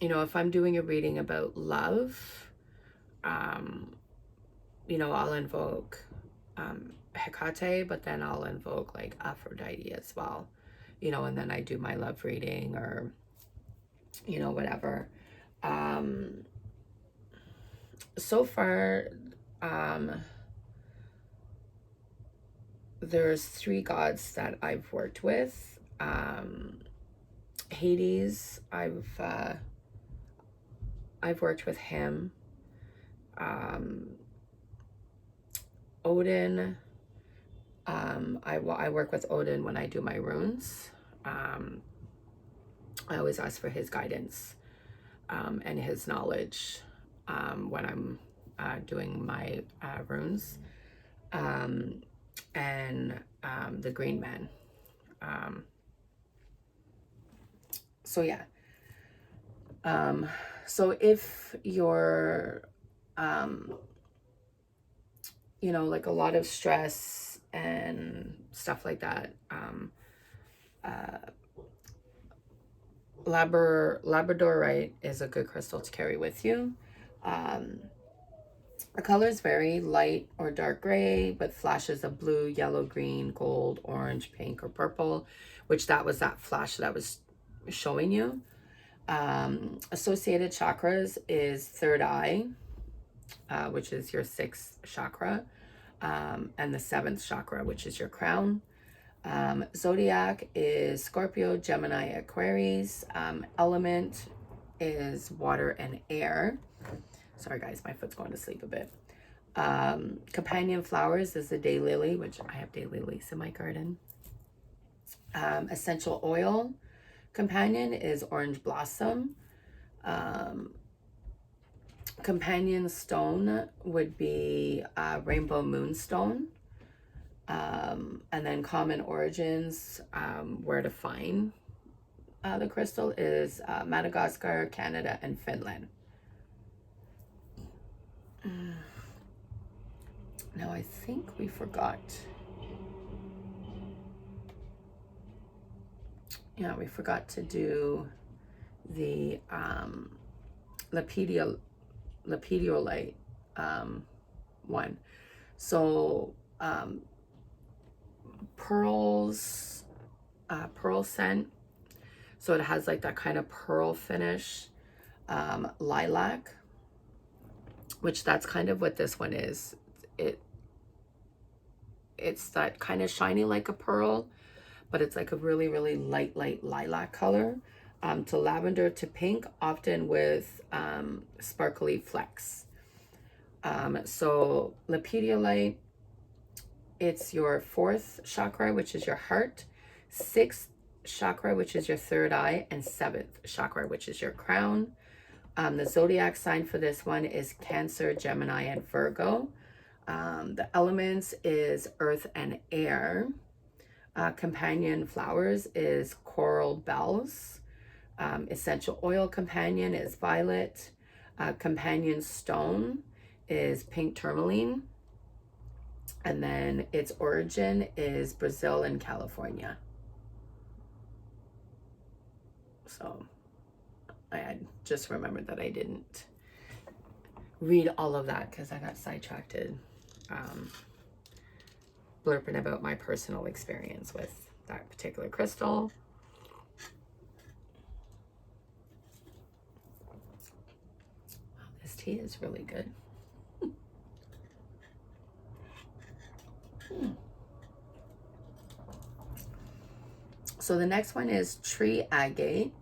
You know, if I'm doing a reading about love, you know, I'll invoke Hecate, but then I'll invoke like Aphrodite as well, you know, and then I do my love reading, or, you know, whatever. So far, there's 3 gods that I've worked with. Hades, I've worked with him. Odin, I work with Odin when I do my runes. I always ask for his guidance and his knowledge when I'm doing my runes. And the Green Man. So yeah. So if you're, you know, like a lot of stress and stuff like that, Labradorlite is a good crystal to carry with you. The colors vary: light or dark gray with flashes of blue, yellow, green, gold, orange, pink, or purple, which that was that flash that I was showing you. Associated chakras is third eye, which is your 6th chakra, and the 7th chakra, which is your crown. Zodiac is Scorpio, Gemini, Aquarius. Element is water and air. Sorry guys, my foot's going to sleep a bit. Companion flowers is the daylily, which I have daylilies in my garden. Essential oil companion is orange blossom. Companion stone would be rainbow moonstone. And then common origins, where to find the crystal is Madagascar, Canada, and Finland. Now I think we forgot. Yeah, we forgot to do the Lepidolite one. So pearls, pearl scent. So it has like that kind of pearl finish. Lilac, which that's kind of what this one is. It's that kind of shiny like a pearl, but it's like a really, really light lilac color. To lavender to pink, often with sparkly flecks. So Lepidolite, it's your 4th chakra, which is your heart, 6th chakra, which is your 3rd eye, and 7th chakra, which is your crown. The zodiac sign for this one is Cancer, Gemini, and Virgo. The elements is earth and air. Companion flowers is coral bells. Essential oil companion is violet. Companion stone is pink tourmaline. And then its origin is Brazil and California. So I had just remembered that I didn't read all of that because I got sidetracked blurping about my personal experience with that particular crystal. Wow, this tea is really good. So the next one is tree agate.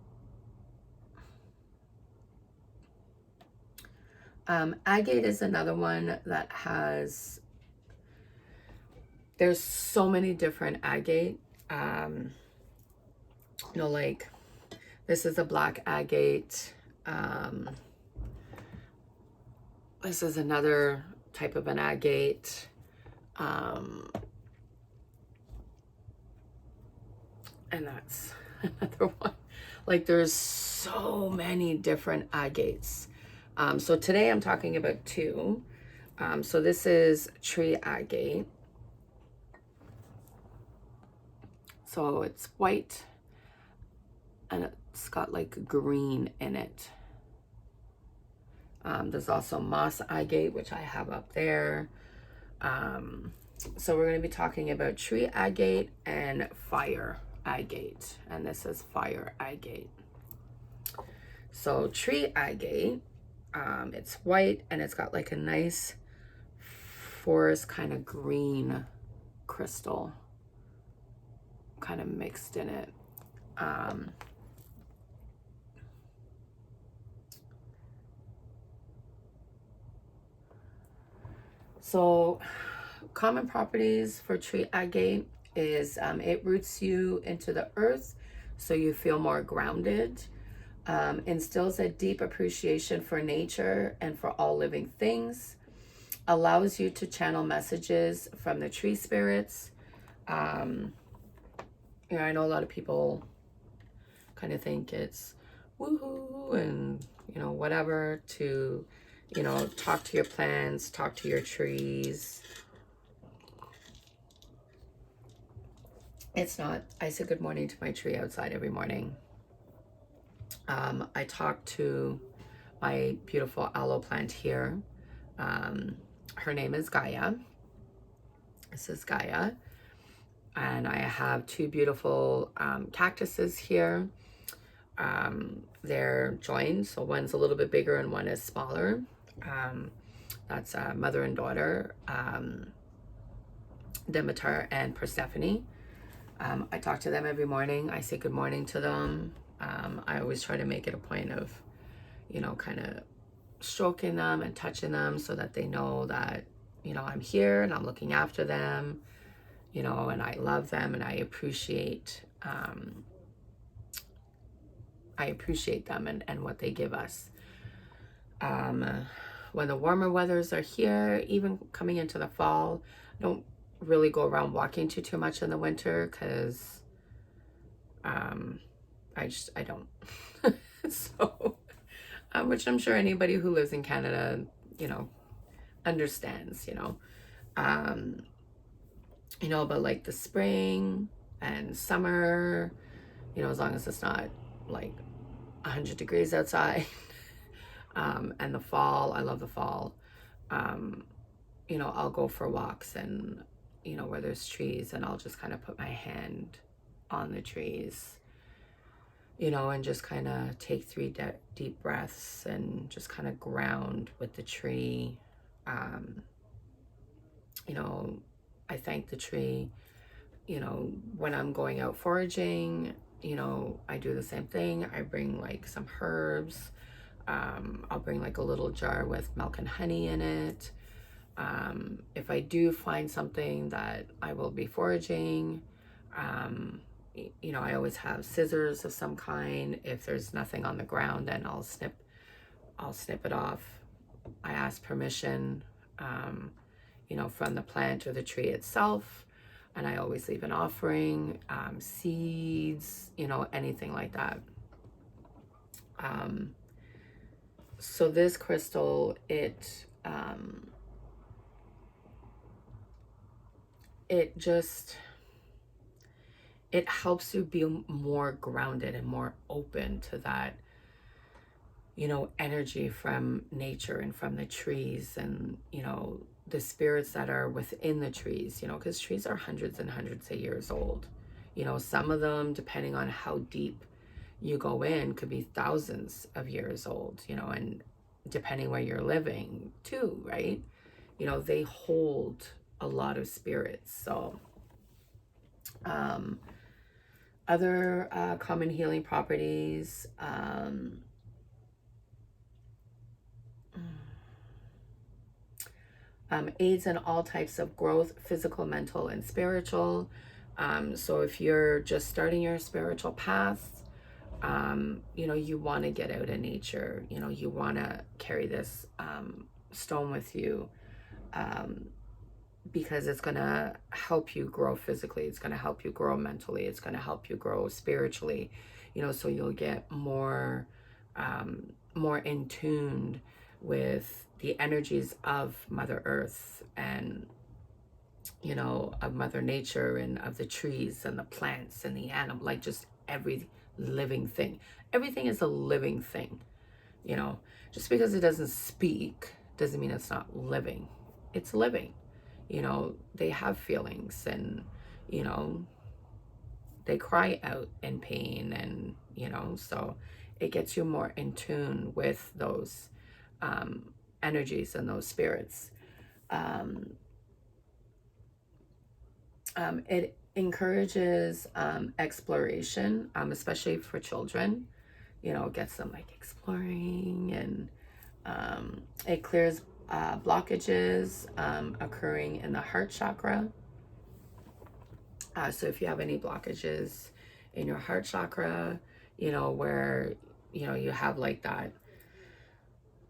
Agate is another one that has, there's so many different agate. You know, like this is a black agate. This is another type of an agate. And that's another one. Like there's so many different agates. So today I'm talking about two. So this is tree agate. So it's white and it's got like green in it. There's also moss agate, which I have up there. So we're going to be talking about tree agate and fire agate. And this is fire agate. So tree agate, it's white and it's got like a nice forest kind of green crystal kind of mixed in it. So common properties for tree agate is it roots you into the earth so you feel more grounded, instills a deep appreciation for nature and for all living things, allows you to channel messages from the tree spirits. You know, I know a lot of people kind of think it's woohoo and, you know, whatever to, you know, talk to your plants, talk to your trees. It's not. I say good morning to my tree outside every morning. I talk to my beautiful aloe plant here. Her name is Gaia. This is Gaia. And I have two beautiful cactuses here. They're joined, so one's a little bit bigger and one is smaller. That's mother and daughter, Demeter and Persephone. I talk to them every morning. I say good morning to them. I always try to make it a point of, you know, kind of stroking them and touching them so that they know that, you know, I'm here and I'm looking after them, you know, and I love them and I appreciate them and what they give us. When the warmer weathers are here, even coming into the fall, I don't really go around walking too much in the winter because I don't. So, which I'm sure anybody who lives in Canada, you know, understands, you know. You know, but like the spring and summer, you know, as long as it's not like 100 degrees outside, and the fall, I love the fall. You know, I'll go for walks and, you know, where there's trees, and I'll just kind of put my hand on the trees, you know, and just kind of take 3 deep breaths and just kind of ground with the tree. You know, I thank the tree. You know, when I'm going out foraging, you know, I do the same thing. I bring like some herbs. I'll bring like a little jar with milk and honey in it. If I do find something that I will be foraging, you know, I always have scissors of some kind. If there's nothing on the ground, then I'll snip it off. I ask permission, you know, from the plant or the tree itself. And I always leave an offering, seeds, you know, anything like that. So this crystal, it helps you be more grounded and more open to that, you know, energy from nature and from the trees and, you know, the spirits that are within the trees, you know, because trees are hundreds and hundreds of years old. You know, some of them, depending on how deep you go in, could be thousands of years old, you know, and depending where you're living too, right? You know, they hold a lot of spirits. So, Other common healing properties, aids in all types of growth, physical, mental, and spiritual. So if you're just starting your spiritual path, you know, you want to get out in nature. You know, you want to carry this stone with you, because it's going to help you grow physically. It's going to help you grow mentally. It's going to help you grow spiritually, you know, so you'll get more, more in tune with the energies of Mother Earth and, you know, of Mother Nature and of the trees and the plants and the animal, like just every living thing. Everything is a living thing, you know. Just because it doesn't speak doesn't mean it's not living. It's living. You know, they have feelings, and, you know, they cry out in pain, and, you know, so it gets you more in tune with those energies and those spirits. It encourages exploration, especially for children. You know, it gets them like exploring, and it clears blockages occurring in the heart chakra. So if you have any blockages in your heart chakra, you know, where, you know, you have like that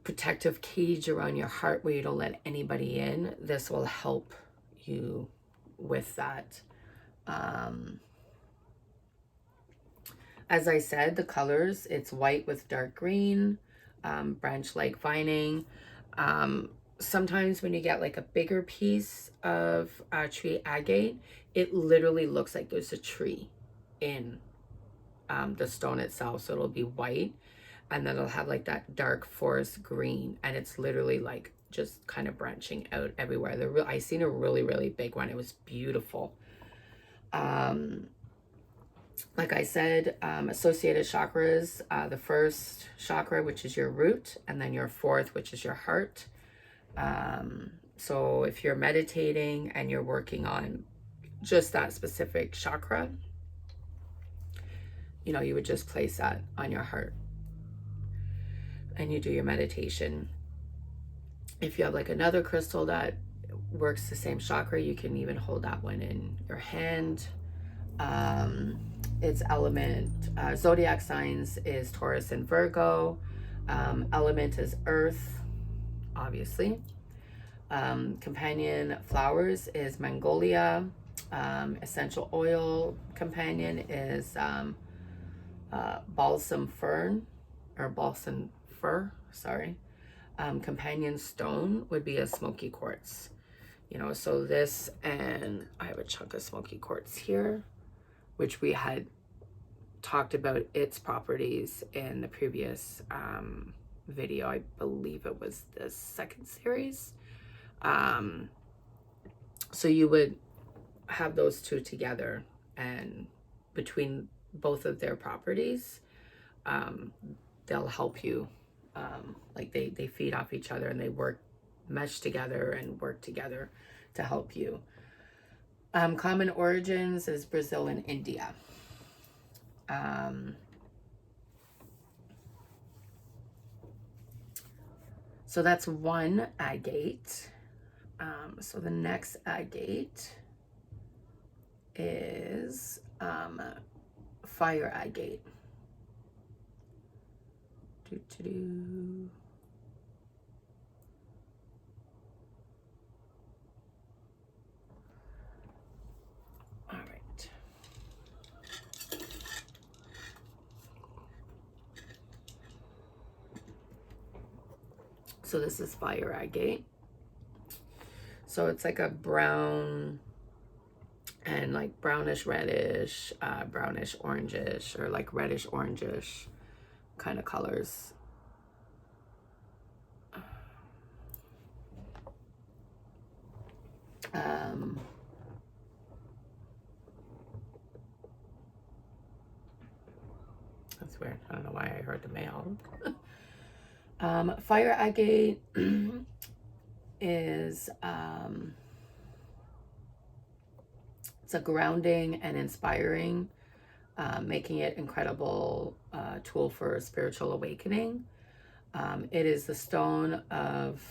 protective cage around your heart where you don't let anybody in, this will help you with that. As I said, the colors, it's white with dark green, branch-like vining. Sometimes when you get like a bigger piece of tree agate, it literally looks like there's a tree in the stone itself. So it'll be white, and then it'll have like that dark forest green, and it's literally like just kind of branching out everywhere. I seen a really big one. It was beautiful. Like I said, associated chakras, the first chakra, which is your root, and then your fourth, which is your heart. So if you're meditating and you're working on just that specific chakra, you know, you would just place that on your heart and you do your meditation. If you have like another crystal that works the same chakra, you can even hold that one in your hand. Its element, zodiac signs is Taurus and Virgo. Element is earth, obviously. Companion flowers is Magnolia. Essential oil companion is balsam fern, or balsam fir, sorry. Companion stone would be a smoky quartz. You know, so this, and I have a chunk of smoky quartz here, which we had talked about its properties in the previous video. I believe it was the second series. So you would have those two together, and between both of their properties, they'll help you. Like they feed off each other, and they mesh together and work together to help you. Common origins is Brazil and India. So that's one agate. So the next agate is fire agate. All right. So this is fire agate. So it's like a brown and like brownish reddish, brownish orangish, or like reddish orangish kind of colors. That's weird. I don't know why I heard the male. Fire agate is it's a grounding and inspiring making it incredible tool for spiritual awakening. It is the stone of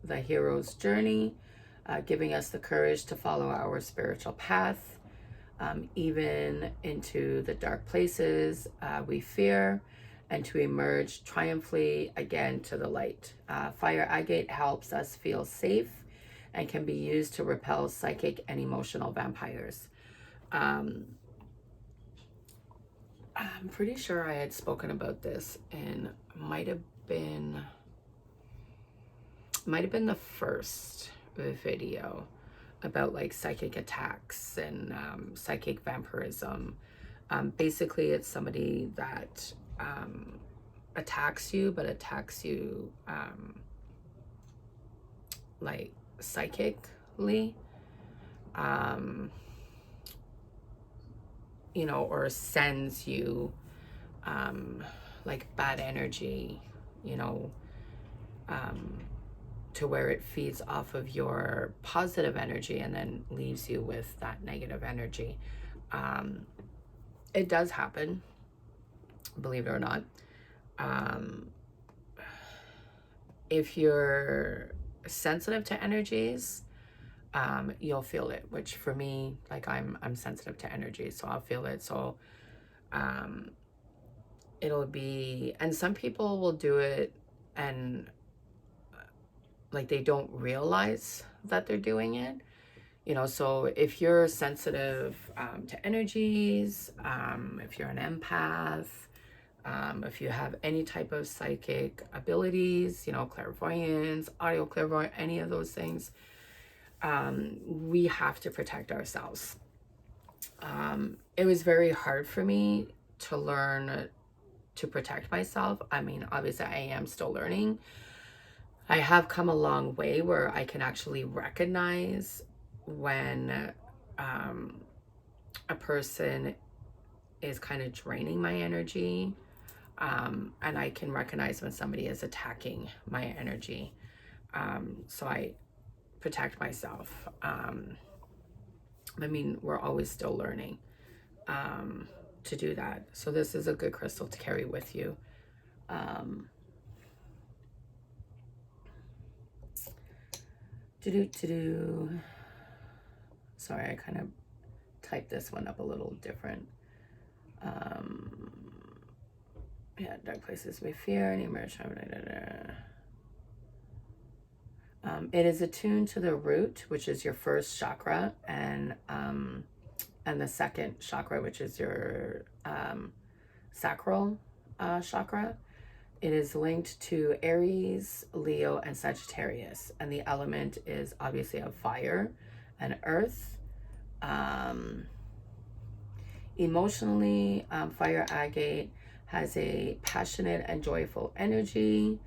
the hero's journey, giving us the courage to follow our spiritual path, even into the dark places we fear, and to emerge triumphantly again to the light. Fire agate helps us feel safe and can be used to repel psychic and emotional vampires. I'm pretty sure I had spoken about this and might have been the first video about like psychic attacks and psychic vampirism. Basically, it's somebody that attacks you, but attacks you like psychically, you know, or sends you like bad energy, you know, to where it feeds off of your positive energy and then leaves you with that negative energy. It does happen, believe it or not. If you're sensitive to energies, you'll feel it, which for me, like I'm sensitive to energy, so I'll feel it. So it'll be, and some people will do it and like they don't realize that they're doing it, you know. So if you're sensitive to energies, if you're an empath, if you have any type of psychic abilities, you know, clairvoyance, audio clairvoyance, any of those things, we have to protect ourselves. It was very hard for me to learn to protect myself. I mean, obviously I am still learning. I have come a long way where I can actually recognize when a person is kind of draining my energy, and I can recognize when somebody is attacking my energy. So I protect myself. I mean, we're always still learning to do that. So this is a good crystal to carry with you. Sorry, I kind of typed this one up a little different. Yeah, dark places we fear and emerge. It is attuned to the root, which is your first chakra, and the second chakra, which is your sacral chakra. It is linked to Aries, Leo, and Sagittarius, and the element is obviously of fire and earth. Emotionally, fire agate has a passionate and joyful energy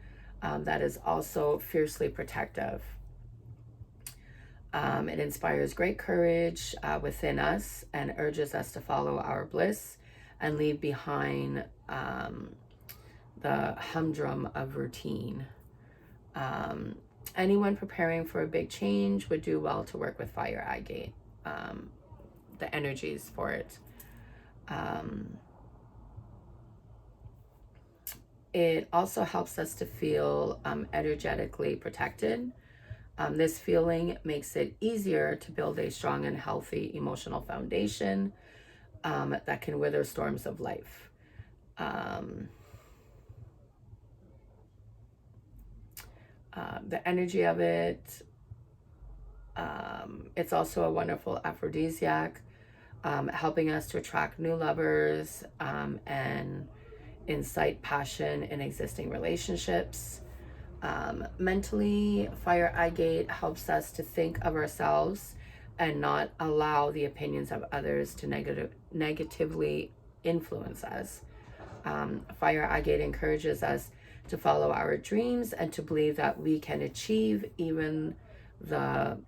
that is also fiercely protective. It inspires great courage within us and urges us to follow our bliss and leave behind the humdrum of routine. Anyone preparing for a big change would do well to work with fire agate, the energies for it. It also helps us to feel energetically protected. This feeling makes it easier to build a strong and healthy emotional foundation that can weather storms of life. The energy of it, it's also a wonderful aphrodisiac, helping us to attract new lovers and incite passion in existing relationships. Mentally, fire agate helps us to think of ourselves and not allow the opinions of others to negatively influence us. Fire agate encourages us to follow our dreams and to believe that we can achieve even the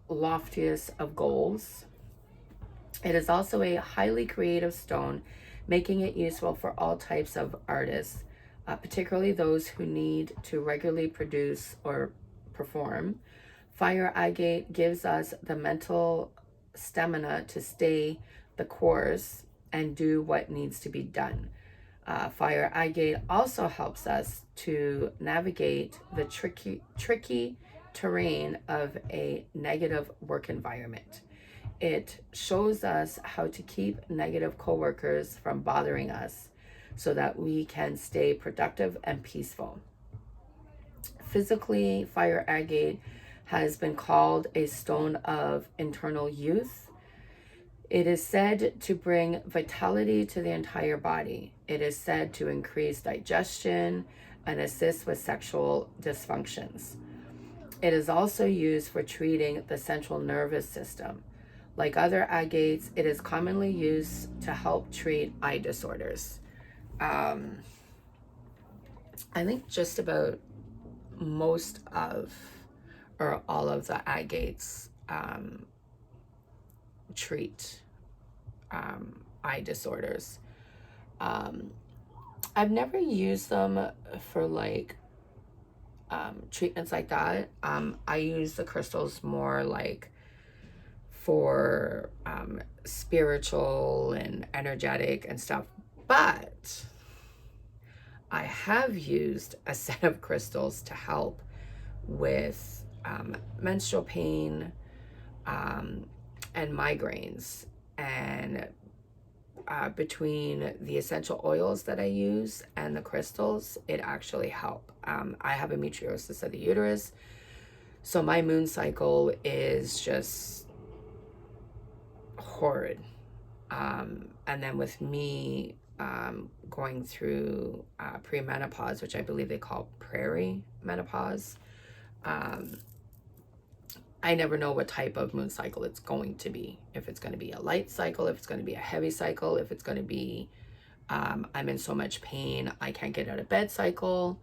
loftiest of goals. It is also a highly creative stone, making it useful for all types of artists, particularly those who need to regularly produce or perform. Fire agate gives us the mental stamina to stay the course and do what needs to be done. Fire agate also helps us to navigate the tricky terrain of a negative work environment. It shows us how to keep negative coworkers from bothering us so that we can stay productive and peaceful. Physically, fire agate has been called a stone of internal youth. It is said to bring vitality to the entire body. It is said to increase digestion and assist with sexual dysfunctions. It is also used for treating the central nervous system. Like other agates, it is commonly used to help treat eye disorders. I think just about most of or all of the agates treat eye disorders. I've never used them for like treatments like that. I use the crystals more like for spiritual and energetic and stuff. But I have used a set of crystals to help with menstrual pain and migraines. And between the essential oils that I use and the crystals, it actually helps. I have endometriosis of the uterus, so my moon cycle is just horrid. And then with me going through premenopause, which I believe they call prairie menopause, I never know what type of moon cycle it's going to be. If it's going to be a light cycle, if it's going to be a heavy cycle, if it's going to be I'm in so much pain I can't get out of bed cycle,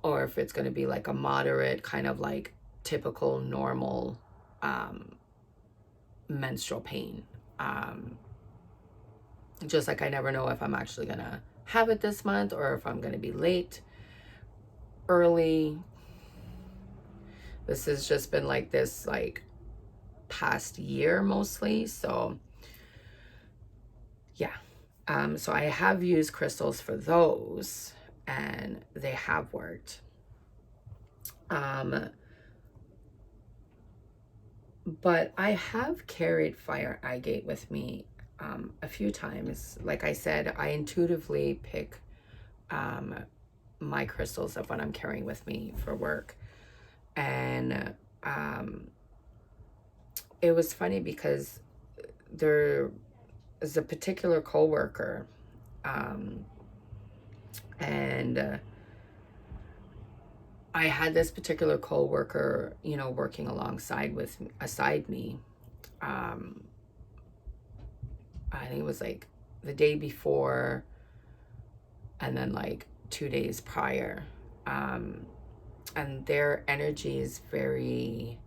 or if it's going to be like a moderate kind of like typical normal menstrual pain. Just like I never know if I'm actually going to have it this month or if I'm going to be late, early. This has just been like this like past year mostly. So yeah. So I have used crystals for those and they have worked. But I have carried fire agate with me a few times. Like I said, I intuitively pick my crystals of what I'm carrying with me for work. And it was funny because there is a particular coworker, and I had this particular coworker, you know, working alongside aside me. I think it was like the day before, and then like 2 days prior. And their energy is very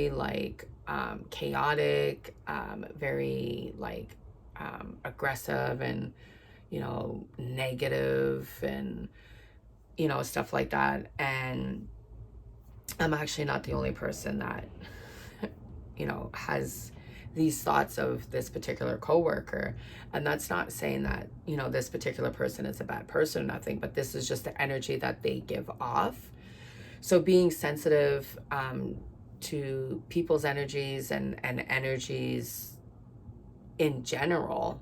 like chaotic, very like aggressive and, you know, negative and, you know, stuff like that. And I'm actually not the only person that, you know, has these thoughts of this particular coworker. And that's not saying that, you know, this particular person is a bad person or nothing, but this is just the energy that they give off. So being sensitive to people's energies and energies in general,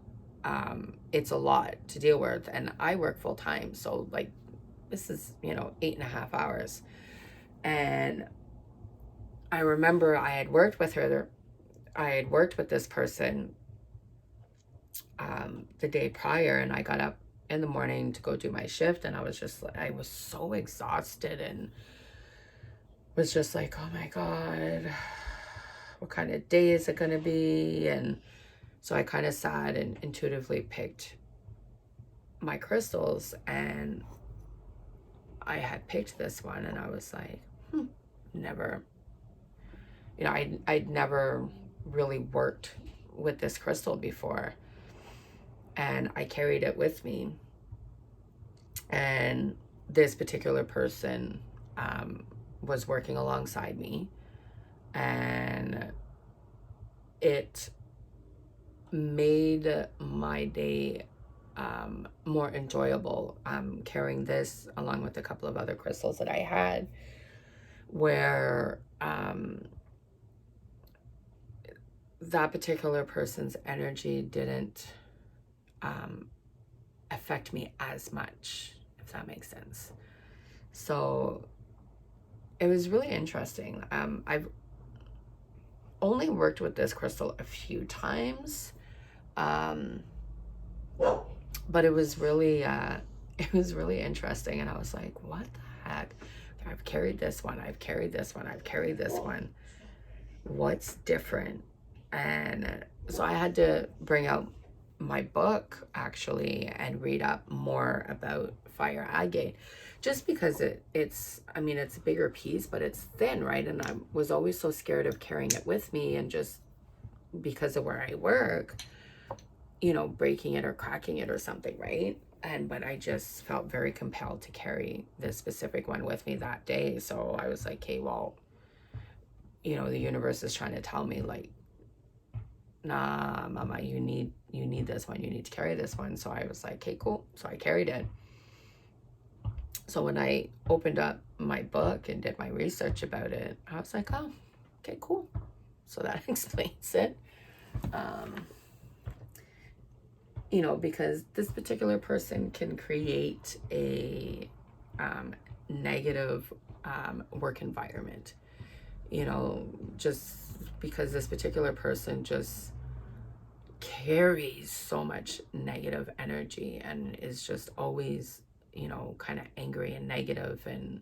it's a lot to deal with. And I work full time, so like this is, you know, 8.5 hours. And I remember I had worked with this person the day prior, and I got up in the morning to go do my shift, and I was so exhausted and was just like, oh my God, what kind of day is it gonna be? And so I kind of sat and intuitively picked my crystals, and I had picked this one, and I was like, never, you know, I'd never really worked with this crystal before, and I carried it with me. And this particular person was working alongside me, and it made my day more enjoyable, carrying this along with a couple of other crystals that I had, where that particular person's energy didn't affect me as much, if that makes sense. So it was really interesting. I've only worked with this crystal a few times, but it was really interesting, and I was like, what the heck? I've carried this one, I've carried this one, I've carried this one. What's different? And so I had to bring out my book actually and read up more about fire agate, just because it's I mean, it's a bigger piece, but it's thin, right? And I was always so scared of carrying it with me, and just because of where I work, you know, breaking it or cracking it or something, right? But I just felt very compelled to carry this specific one with me that day. So I was like, okay, well, you know, the universe is trying to tell me, like, nah, mama, you need this one, you need to carry this one. So I was like, okay, cool. So I carried it. So when I opened up my book and did my research about it, I was like, oh, okay, cool. So that explains it. You know, because this particular person can create a negative work environment, you know, just because this particular person just carries so much negative energy and is just always, you know, kind of angry and negative, and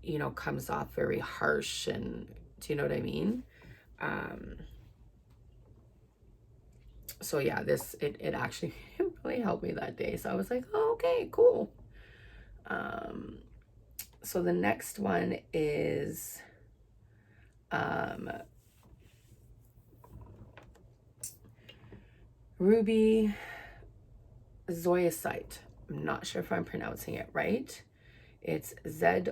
you know, comes off very harsh. And do you know what I mean? So yeah, it actually really helped me that day. So I was like, oh, okay, cool. So the next one is ruby zoisite. I'm not sure if I'm pronouncing it right. It's Zoisite.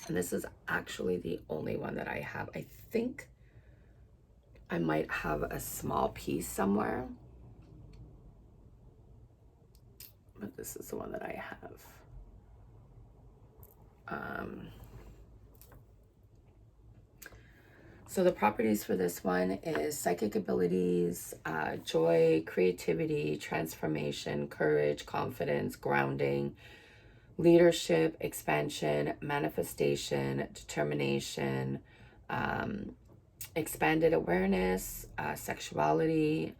And this is actually the only one that I have. I think I might have a small piece somewhere, but this is the one that I have. So the properties for this one is psychic abilities, joy, creativity, transformation, courage, confidence, grounding, leadership, expansion, manifestation, determination, expanded awareness, sexuality,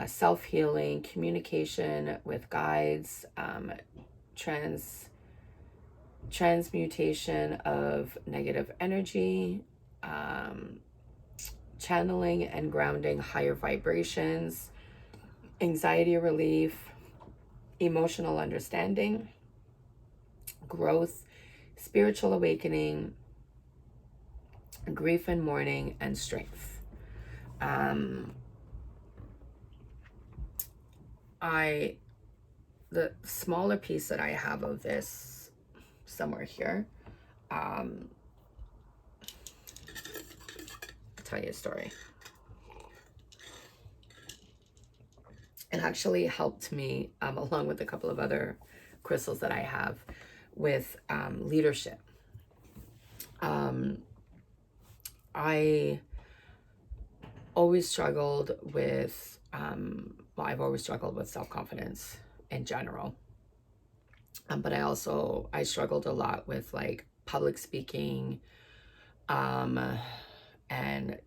self-healing, communication with guides, transmutation of negative energy, channeling and grounding higher vibrations, anxiety relief, emotional understanding, growth, spiritual awakening, grief and mourning, and strength. The smaller piece that I have of this somewhere here, I'll tell you a story. It actually helped me, along with a couple of other crystals that I have, with leadership. I always struggled with, I've always struggled with self-confidence in general. But I struggled a lot with like public speaking, and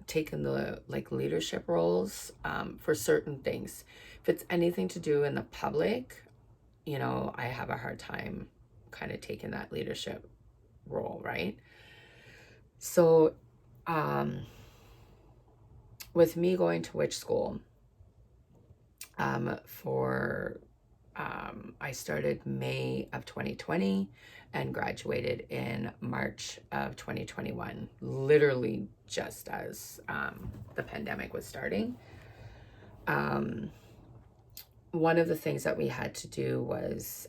taking the like leadership roles for certain things. If it's anything to do in the public, you know, I have a hard time kind of taking that leadership role, right? So with me going to witch school, I started May of 2020 and graduated in March of 2021, literally just as the pandemic was starting. One of the things that we had to do was,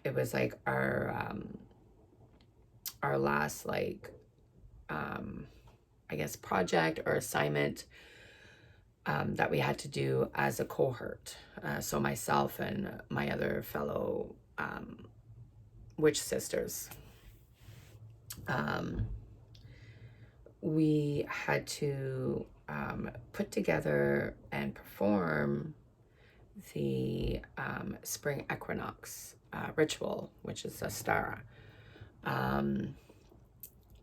it was like our our last like I guess project or assignment that we had to do as a cohort. So myself and my other fellow witch sisters, we had to put together and perform the spring equinox ritual, which is a stara.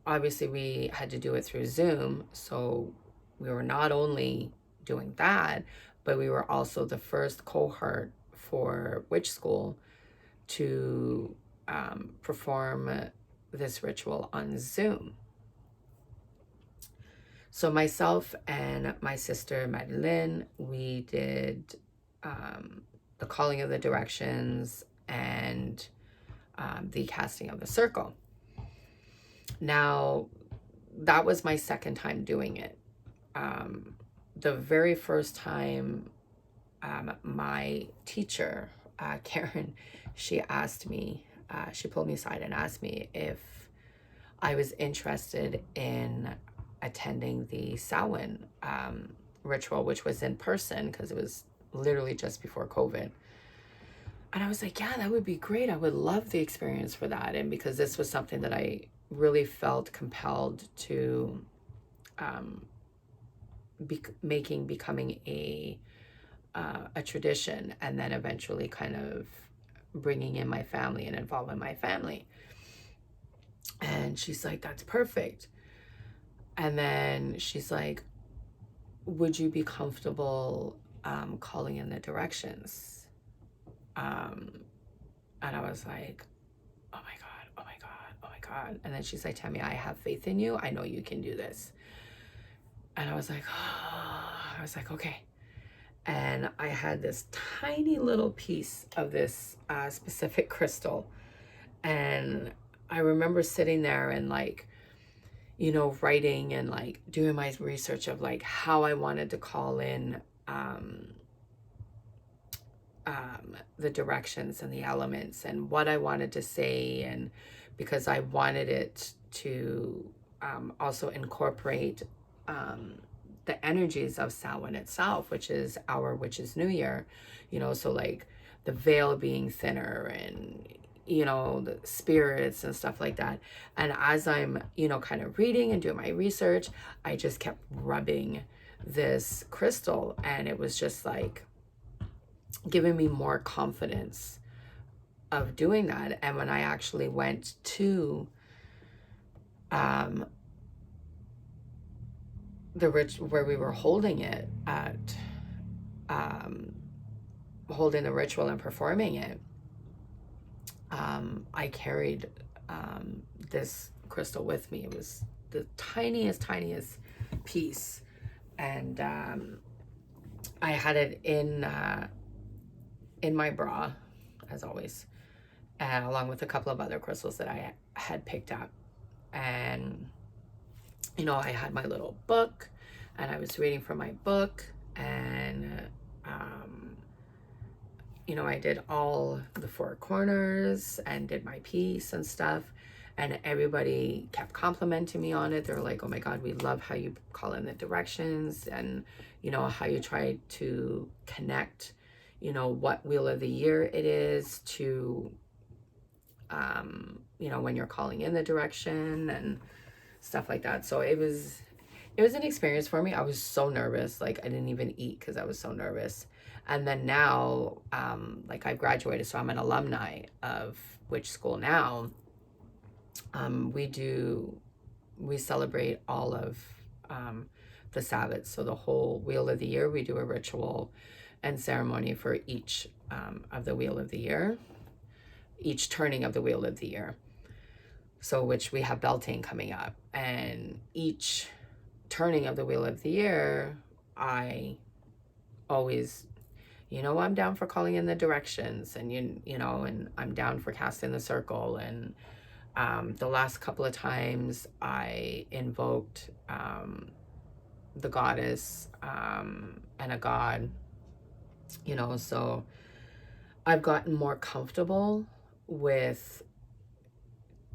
Obviously, we had to do it through Zoom, so we were not only doing that, but we were also the first cohort for witch school to perform this ritual on Zoom. So myself and my sister Madeline, we did the calling of the directions and the casting of the circle. Now, that was my second time doing it. The very first time, my teacher, Karen, she asked me, she pulled me aside and asked me if I was interested in attending the Samhain ritual, which was in person because it was literally just before COVID. And I was like, yeah, that would be great. I would love the experience for that. And because this was something that I really felt compelled to becoming a tradition, and then eventually kind of bringing in my family and involving my family. And she's like, that's perfect. And then she's like, would you be comfortable calling in the directions? And I was like, oh my God, oh my God, oh my God. And then she's like, Tammy, I have faith in you. I know you can do this. And I was like, oh, okay. And I had this tiny little piece of this specific crystal. And I remember sitting there and like, you know, writing and like doing my research of like how I wanted to call in the directions and the elements and what I wanted to say. And because I wanted it to also incorporate the energies of Samhain itself, which is our witch's new year, you know, so like the veil being thinner and, you know, the spirits and stuff like that. And as I'm, you know, kind of reading and doing my research, I just kept rubbing this crystal, and it was just like giving me more confidence of doing that. And when I actually went to the where we were holding it at, holding the ritual and performing it, I carried this crystal with me. It was the tiniest piece, and I had it in my bra, as always, along with a couple of other crystals that I had picked up. And you know, I had my little book, and I was reading from my book, and you know, I did all the four corners and did my piece and stuff, and everybody kept complimenting me on it. They were like, oh my God, we love how you call in the directions, and you know, how you try to connect, you know, what wheel of the year it is to you know, when you're calling in the direction and stuff like that. So it was an experience for me. I was so nervous, like I didn't even eat because I was so nervous. And then now, like I've graduated, so I'm an alumni of witch school now. We celebrate all of the Sabbats. So the whole wheel of the year, we do a ritual and ceremony for each of the wheel of the year, each turning of the wheel of the year. So which we have Beltane coming up, and each turning of the wheel of the year, I always, you know, I'm down for calling in the directions, and you know, and I'm down for casting the circle. And the last couple of times I invoked the goddess and a god, you know, so I've gotten more comfortable with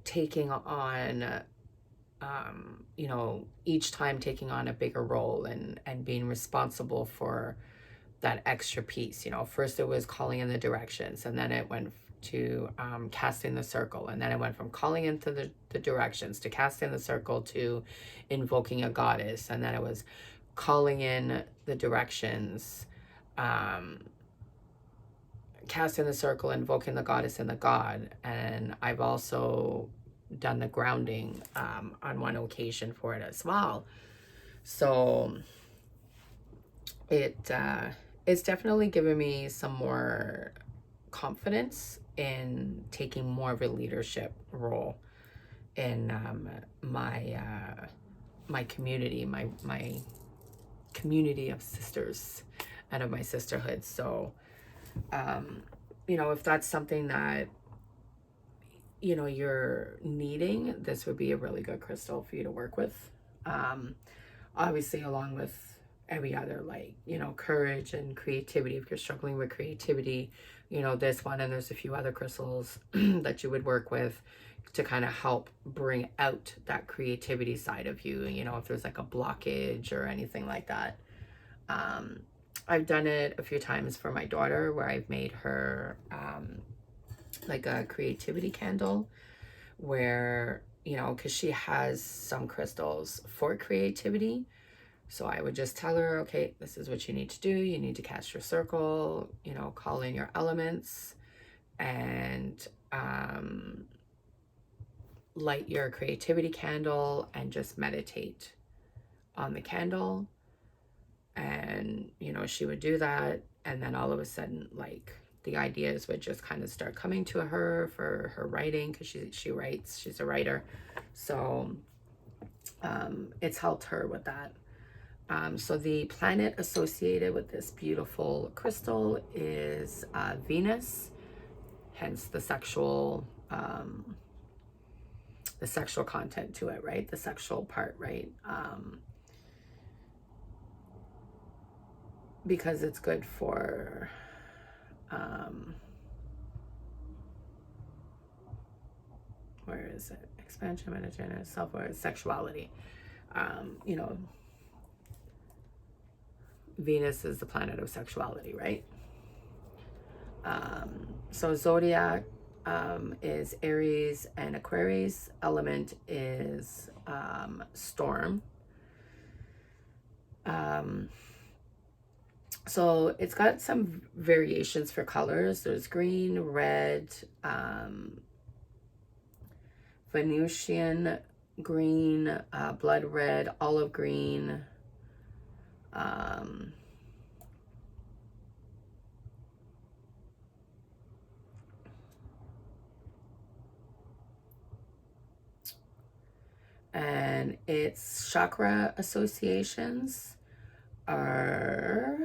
taking on, you know, each time taking on a bigger role and being responsible for that extra piece. You know, first it was calling in the directions, and then it went to casting the circle, and then it went from calling into the directions to casting the circle to invoking a goddess, and then it was calling in the directions, casting the circle, invoking the goddess and the god. And I've also done the grounding on one occasion for it as well. So it's definitely given me some more confidence in taking more of a leadership role in my community, my community of sisters and of my sisterhood. So you know, if that's something that, you know, you're needing, this would be a really good crystal for you to work with. Obviously, along with every other, like, you know, courage and creativity. If you're struggling with creativity, you know, this one, and there's a few other crystals that you would work with to kind of help bring out that creativity side of you, you know, if there's like a blockage or anything like that. I've done it a few times for my daughter, where I've made her like a creativity candle, where, you know, because she has some crystals for creativity. So I would just tell her, okay, this is what you need to do. You need to cast your circle, you know, call in your elements, and light your creativity candle and just meditate on the candle. And, you know, she would do that. And then all of a sudden, like, the ideas would just kind of start coming to her for her writing, because she writes, she's a writer. So it's helped her with that. So the planet associated with this beautiful crystal is Venus, hence the sexual content to it, right? The sexual part, right? Because it's good for where is it? Expansion, meditation, self-worth, sexuality. You know, Venus is the planet of sexuality, right? So zodiac is Aries and Aquarius. Element is storm. So it's got some variations for colors. There's green, red, Venusian green, blood red, olive green, and its chakra associations are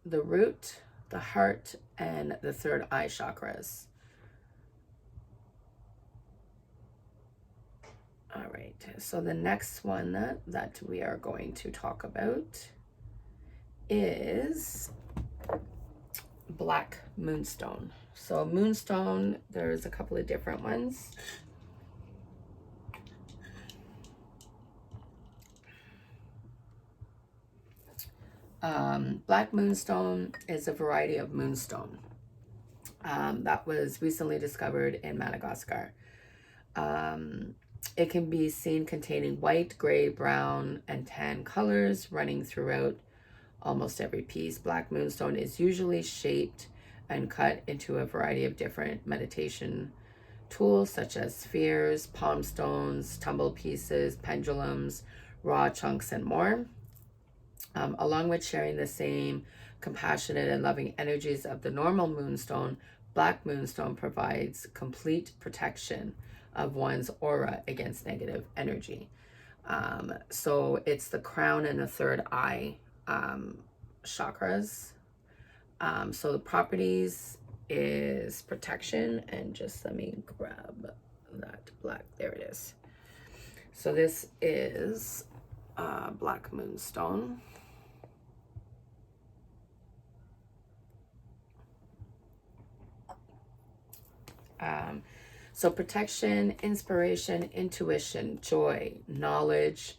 the root, the heart, and the third eye chakras. All right, so the next one that we are going to talk about is Black Moonstone. So Moonstone, there's a couple of different ones. Black Moonstone is a variety of moonstone that was recently discovered in Madagascar. It can be seen containing white, gray, brown, and tan colors running throughout almost every piece. Black Moonstone is usually shaped and cut into a variety of different meditation tools, such as spheres, palm stones, tumbled pieces, pendulums, raw chunks, and more. Along with sharing the same compassionate and loving energies of the normal moonstone, Black Moonstone provides complete protection of one's aura against negative energy. So it's the crown and the third eye chakras. So the properties is protection, and just let me grab that black, there it is. So this is Black Moonstone. So protection, inspiration, intuition, joy, knowledge,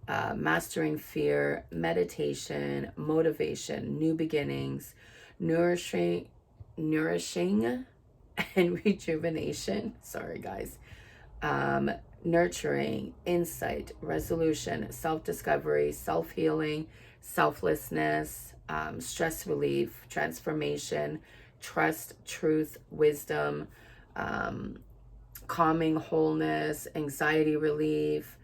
mastering fear, meditation, motivation, new beginnings, nourishing, and rejuvenation. Sorry, guys. Nurturing, insight, resolution, self-discovery, self-healing, selflessness, stress relief, transformation, trust, truth, wisdom, calming, wholeness, anxiety relief,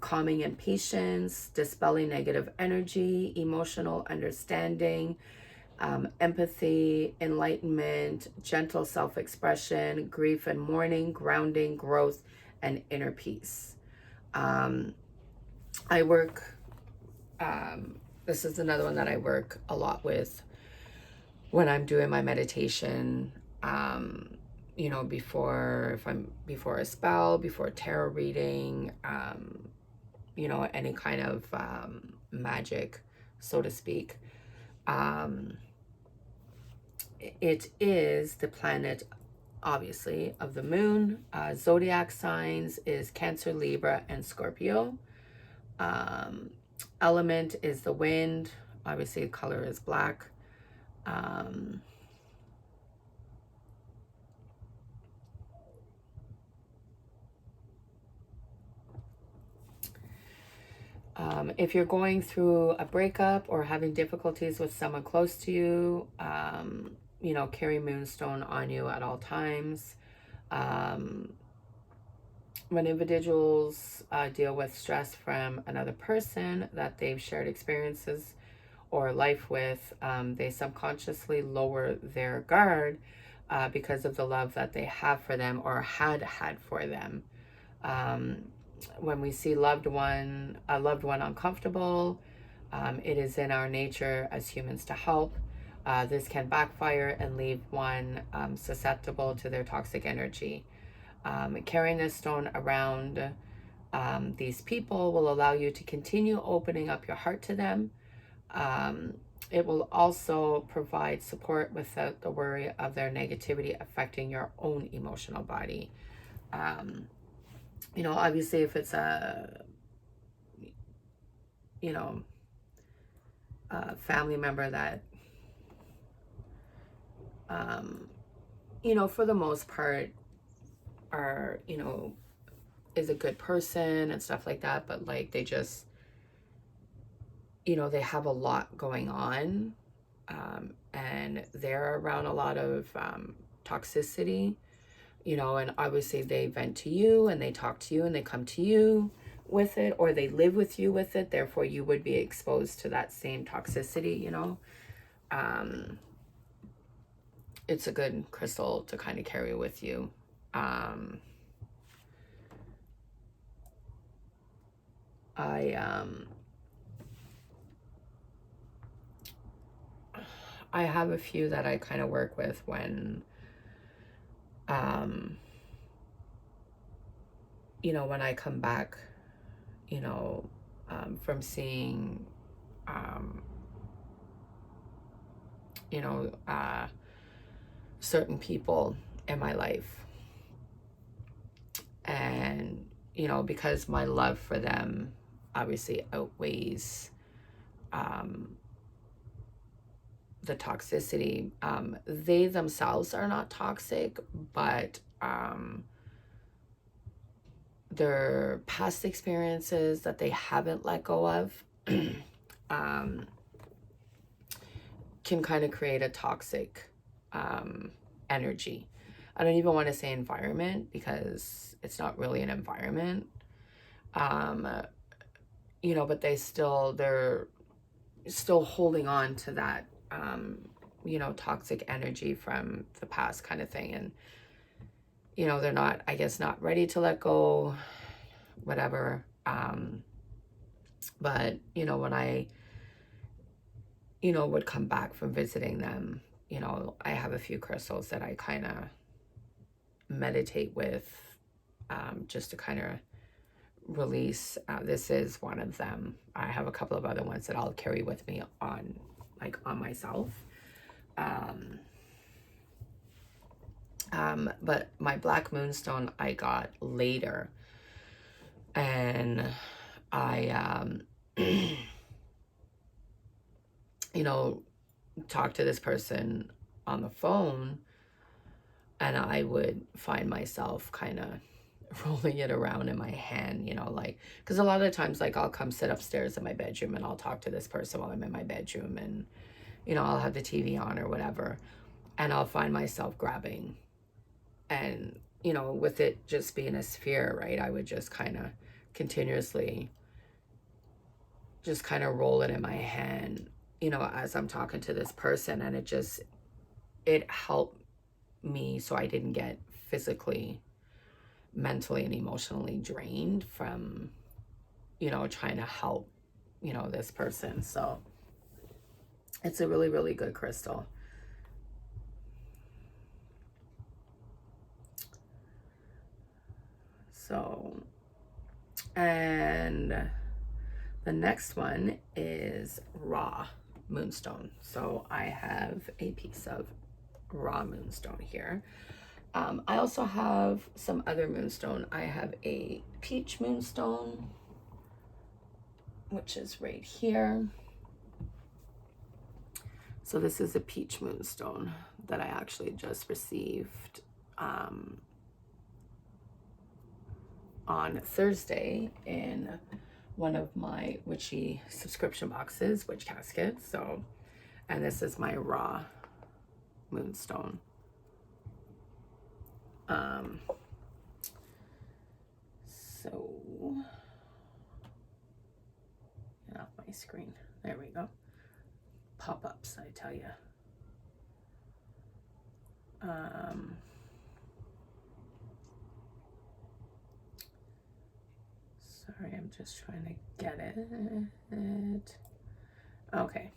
calming and patience, dispelling negative energy, emotional understanding, empathy, enlightenment, gentle self-expression, grief and mourning, grounding, growth, and inner peace. I work, this is another one that I work a lot with when I'm doing my meditation, you know, before a spell, before a tarot reading, you know, any kind of magic, so to speak. It is the planet, obviously, of the moon. Zodiac signs is Cancer, Libra, and Scorpio. Element is the wind. Obviously, the color is black. If you're going through a breakup or having difficulties with someone close to you, you know, carry Moonstone on you at all times. When individuals deal with stress from another person that they've shared experiences or life with, they subconsciously lower their guard because of the love that they have for them or had for them. When we see a loved one uncomfortable, it is in our nature as humans to help. This can backfire and leave one susceptible to their toxic energy. Carrying this stone around these people will allow you to continue opening up your heart to them. It will also provide support without the worry of their negativity affecting your own emotional body. You know, obviously, if it's a, you know, a family member that, you know, for the most part are, you know, is a good person and stuff like that, but like they just, you know, they have a lot going on, and they're around a lot of toxicity, you know, and obviously they vent to you and they talk to you and they come to you with it, or they live with you with it, therefore you would be exposed to that same toxicity, you know. It's a good crystal to kind of carry with you. I have a few that I kind of work with when, you know, when I come back, you know, from seeing, you know, certain people in my life. And, you know, because my love for them obviously outweighs the toxicity. They themselves are not toxic, but their past experiences that they haven't let go of can kind of create a toxic energy. I don't even want to say environment because it's not really an environment. You know, but they're still holding on to that, you know, toxic energy from the past kind of thing. And, you know, they're not, I guess, not ready to let go, whatever. But, you know, when I, you know, would come back from visiting them, you know, I have a few crystals that I kind of meditate with, just to kind of release. This is one of them. I have a couple of other ones that I'll carry with me on, like, on myself. But my Black Moonstone I got later. And I, you know, talked to this person on the phone, and I would find myself kind of rolling it around in my hand, you know, like, because a lot of times, like, I'll come sit upstairs in my bedroom and I'll talk to this person while I'm in my bedroom, and, you know, I'll have the TV on or whatever, and I'll find myself grabbing, and, you know, with it just being a sphere, right, I would just kind of continuously just kind of roll it in my hand, you know, as I'm talking to this person, and it helped me so I didn't get physically, mentally, and emotionally drained from, you know, trying to help, you know, this person. So it's a really, really good crystal. So, and the next one is raw moonstone. So I have a piece of raw moonstone here. I also have some other moonstone. I have a peach moonstone, which is right here. So this is a peach moonstone that I actually just received on Thursday in one of my witchy subscription boxes, Witch Casket. So, and this is my raw moonstone. So, get off my screen. There we go. Pop-ups, I tell you. Sorry, I'm just trying to get it. Okay.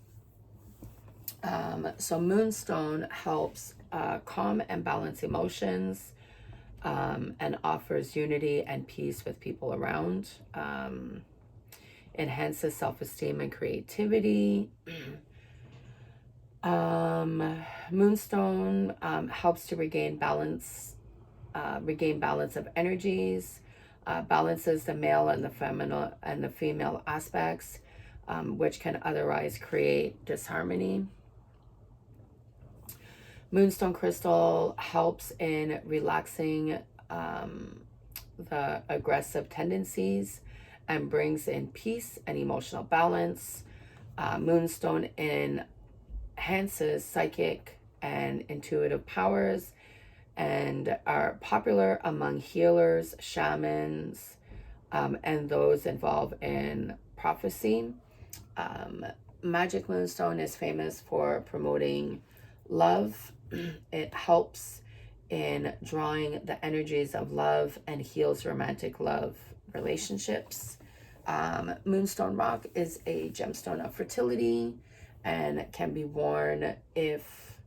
So moonstone helps calm and balance emotions, and offers unity and peace with people around. Enhances self-esteem and creativity. Moonstone helps to regain balance of energies, balances the male and the feminine and the female aspects, which can otherwise create disharmony. Moonstone crystal helps in relaxing the aggressive tendencies and brings in peace and emotional balance. Moonstone enhances psychic and intuitive powers and are popular among healers, shamans, and those involved in prophecy. Magic Moonstone is famous for promoting love. It helps in drawing the energies of love and heals romantic love relationships. Moonstone rock is a gemstone of fertility and can be worn if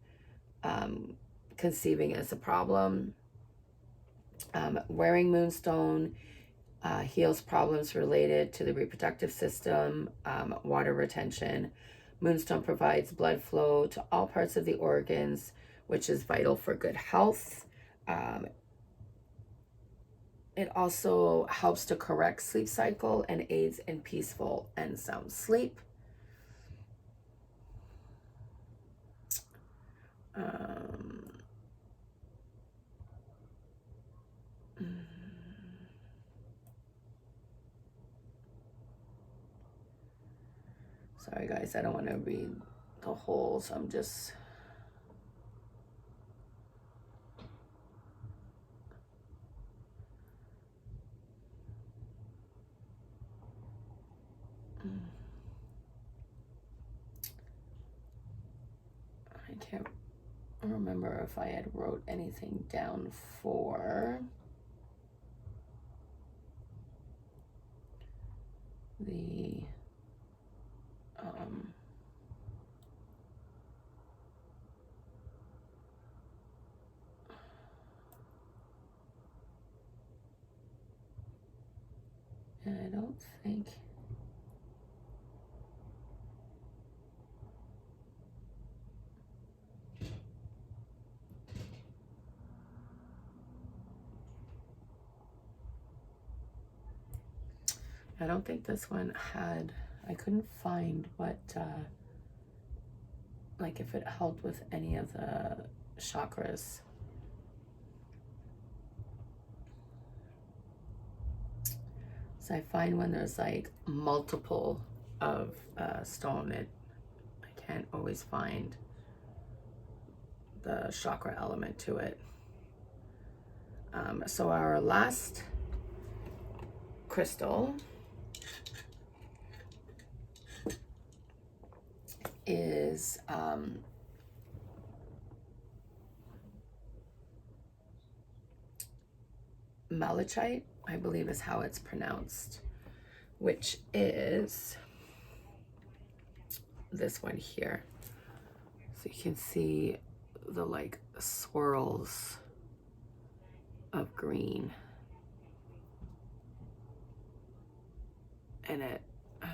conceiving is a problem. Wearing moonstone heals problems related to the reproductive system, water retention. Moonstone provides blood flow to all parts of the organs, which is vital for good health. It also helps to correct sleep cycle and aids in peaceful and sound sleep. Sorry guys, I don't want to read the whole, so I'm just... I can't remember if I had wrote anything down for the I don't think I don't think this one had, I couldn't find what, like if it helped with any of the chakras. So I find when there's like multiple of stone, I can't always find the chakra element to it. So our last crystal is Malachite, I believe is how it's pronounced, which is this one here. So you can see the like swirls of green in it.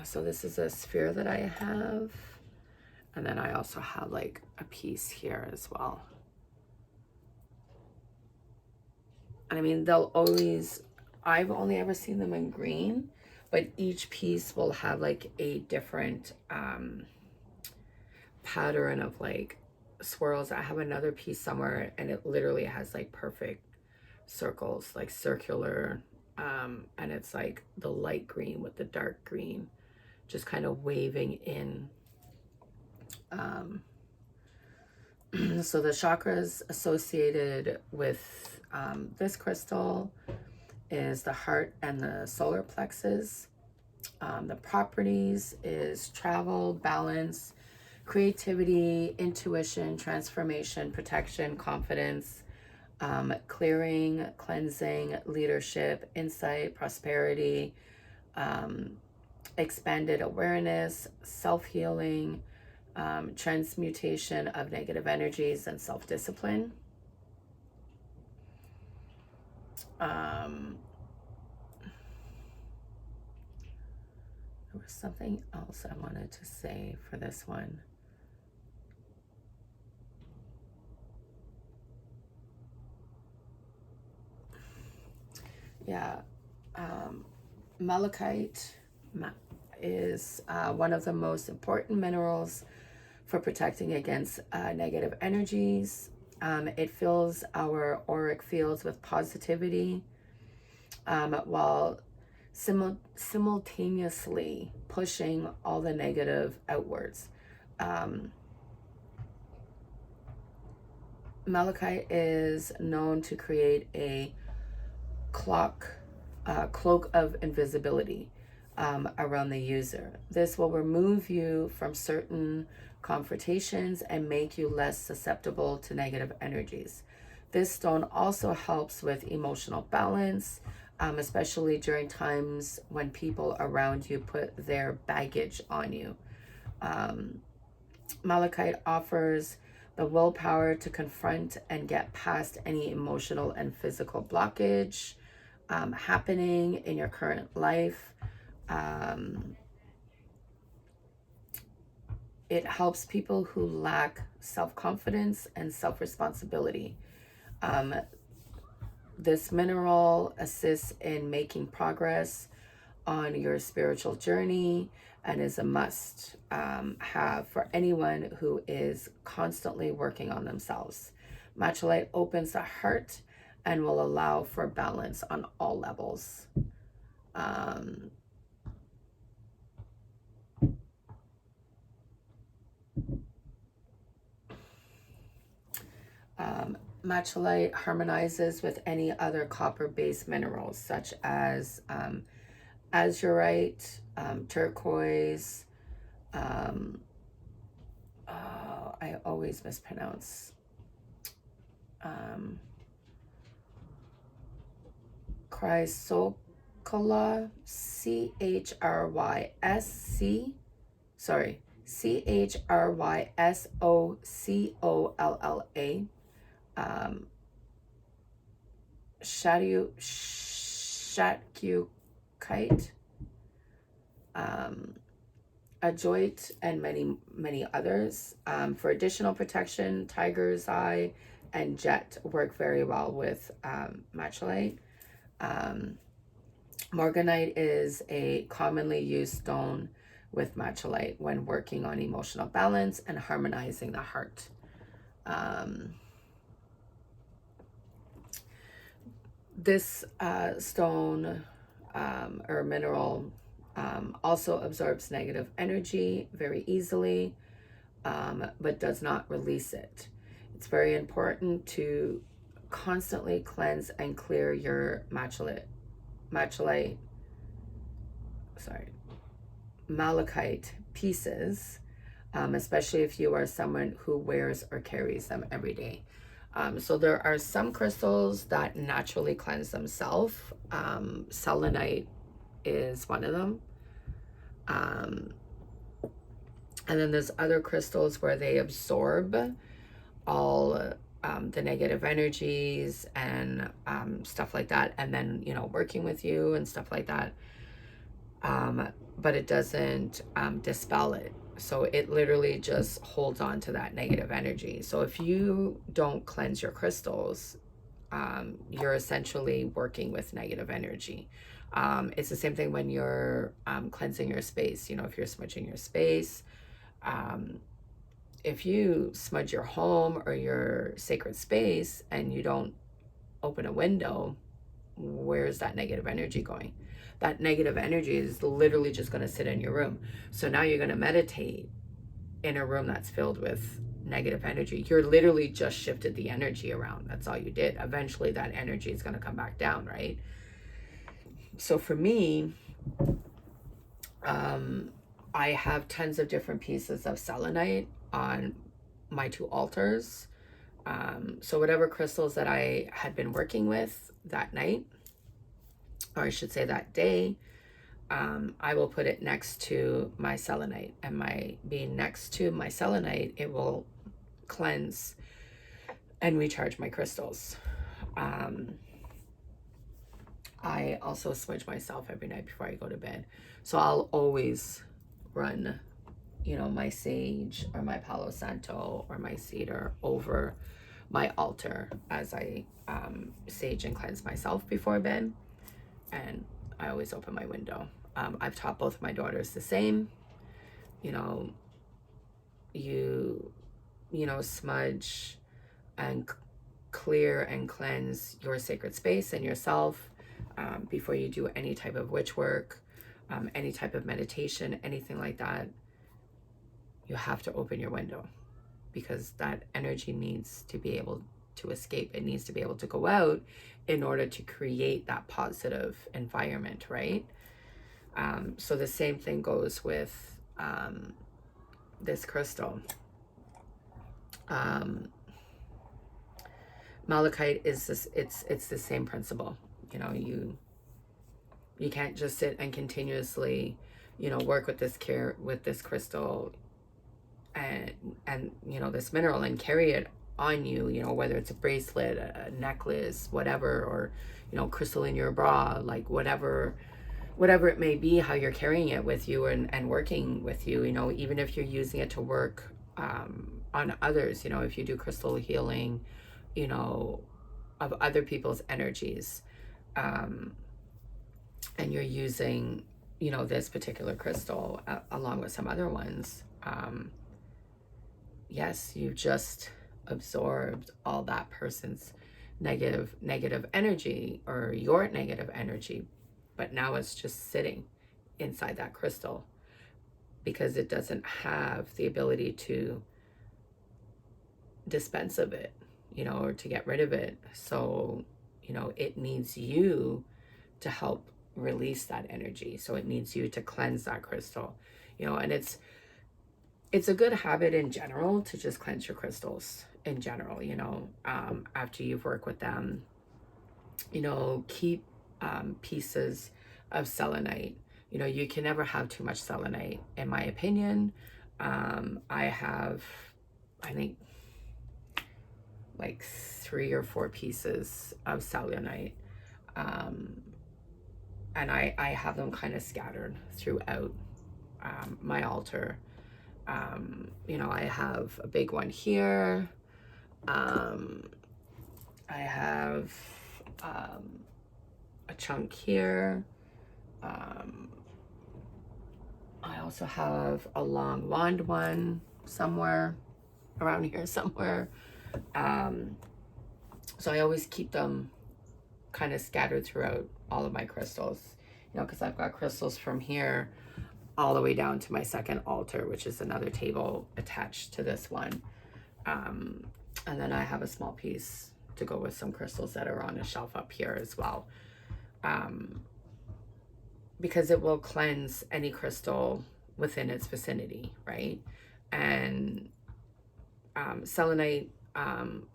So this is a sphere that I have, and then I also have like a piece here as well. And I mean, they'll always, I've only ever seen them in green, but each piece will have like a different pattern of like swirls. I have another piece somewhere and it literally has like perfect circles, like circular, and it's like the light green with the dark green just kind of waving in. So the chakras associated with this crystal is the heart and the solar plexus. The properties is travel, balance, creativity, intuition, transformation, protection, confidence, clearing, cleansing, leadership, insight, prosperity, expanded awareness, self-healing, transmutation of negative energies, and self-discipline. There was something else I wanted to say for this one. Yeah, Malachite is one of the most important minerals for protecting against negative energies. It fills our auric fields with positivity, while simultaneously pushing all the negative outwards. Malachite is known to create a cloak of invisibility around the user. This will remove you from certain confrontations and make you less susceptible to negative energies. This stone also helps with emotional balance, especially during times when people around you put their baggage on you. Malachite offers the willpower to confront and get past any emotional and physical blockage happening in your current life. It helps people who lack self-confidence and self-responsibility. This mineral assists in making progress on your spiritual journey and is a must have for anyone who is constantly working on themselves. Malachite opens the heart and will allow for balance on all levels. Malachite harmonizes with any other copper-based minerals such as azurite, turquoise. I always mispronounce. Chrysocolla, Chrysoccolla. Shatkukite, Agate, and many others. For additional protection, tiger's eye and jet work very well with Malachite. Morganite is a commonly used stone with Malachite when working on emotional balance and harmonizing the heart. This stone or mineral also absorbs negative energy very easily, but does not release it. It's very important to constantly cleanse and clear your malachite pieces, especially if you are someone who wears or carries them every day. So there are some crystals that naturally cleanse themselves. Selenite is one of them. And then there's other crystals where they absorb all the negative energies and stuff like that, and then, you know, working with you and stuff like that. But it doesn't dispel it. So it literally just holds on to that negative energy. So if you don't cleanse your crystals, you're essentially working with negative energy. It's the same thing when you're cleansing your space. You know, if you're smudging your space, if you smudge your home or your sacred space and you don't open a window, where's that negative energy going? That negative energy is literally just going to sit in your room. So now you're going to meditate in a room that's filled with negative energy. You're literally just shifted the energy around. That's all you did. Eventually that energy is going to come back down, right? So for me, I have tons of different pieces of selenite on my 2 altars. So whatever crystals that I had been working with that night, or I should say that day, I will put it next to my selenite. And my being next to my selenite, it will cleanse and recharge my crystals. I also smudge myself every night before I go to bed. So I'll always run, you know, my sage or my Palo Santo or my cedar over my altar as I sage and cleanse myself before bed. And I always open my window. I've taught both of my daughters the same. You know, you know, smudge and clear and cleanse your sacred space and yourself before you do any type of witch work, any type of meditation, anything like that. You have to open your window because that energy needs to be able to escape. It needs to be able to go out in order to create that positive environment, right? So the same thing goes with this crystal. Malachite is this, it's the same principle. You know, you can't just sit and continuously, you know, work with this crystal and you know, this mineral and carry it on you, you know, whether it's a bracelet, a necklace, whatever, or, you know, crystal in your bra, like whatever it may be, how you're carrying it with you and working with you, you know, even if you're using it to work on others, you know, if you do crystal healing, you know, of other people's energies, and you're using, you know, this particular crystal along with some other ones, yes, you just absorbed all that person's negative energy or your negative energy, but now it's just sitting inside that crystal because it doesn't have the ability to dispense of it, you know, or to get rid of it. So, you know, it needs you to help release that energy. So it needs you to cleanse that crystal, you know, and it's a good habit in general to just cleanse your crystals in general, you know, after you've worked with them, you know, keep pieces of selenite. You know, you can never have too much selenite, in my opinion. I have, I think, like 3 or 4 pieces of selenite. And I have them kind of scattered throughout my altar. You know, I have a big one here. I have a chunk here. I also have a long wand one somewhere around here somewhere. So I always keep them kind of scattered throughout all of my crystals, you know, because I've got crystals from here all the way down to my second altar, which is another table attached to this one. And then I have a small piece to go with some crystals that are on a shelf up here as well. Because it will cleanse any crystal within its vicinity, right? And selenite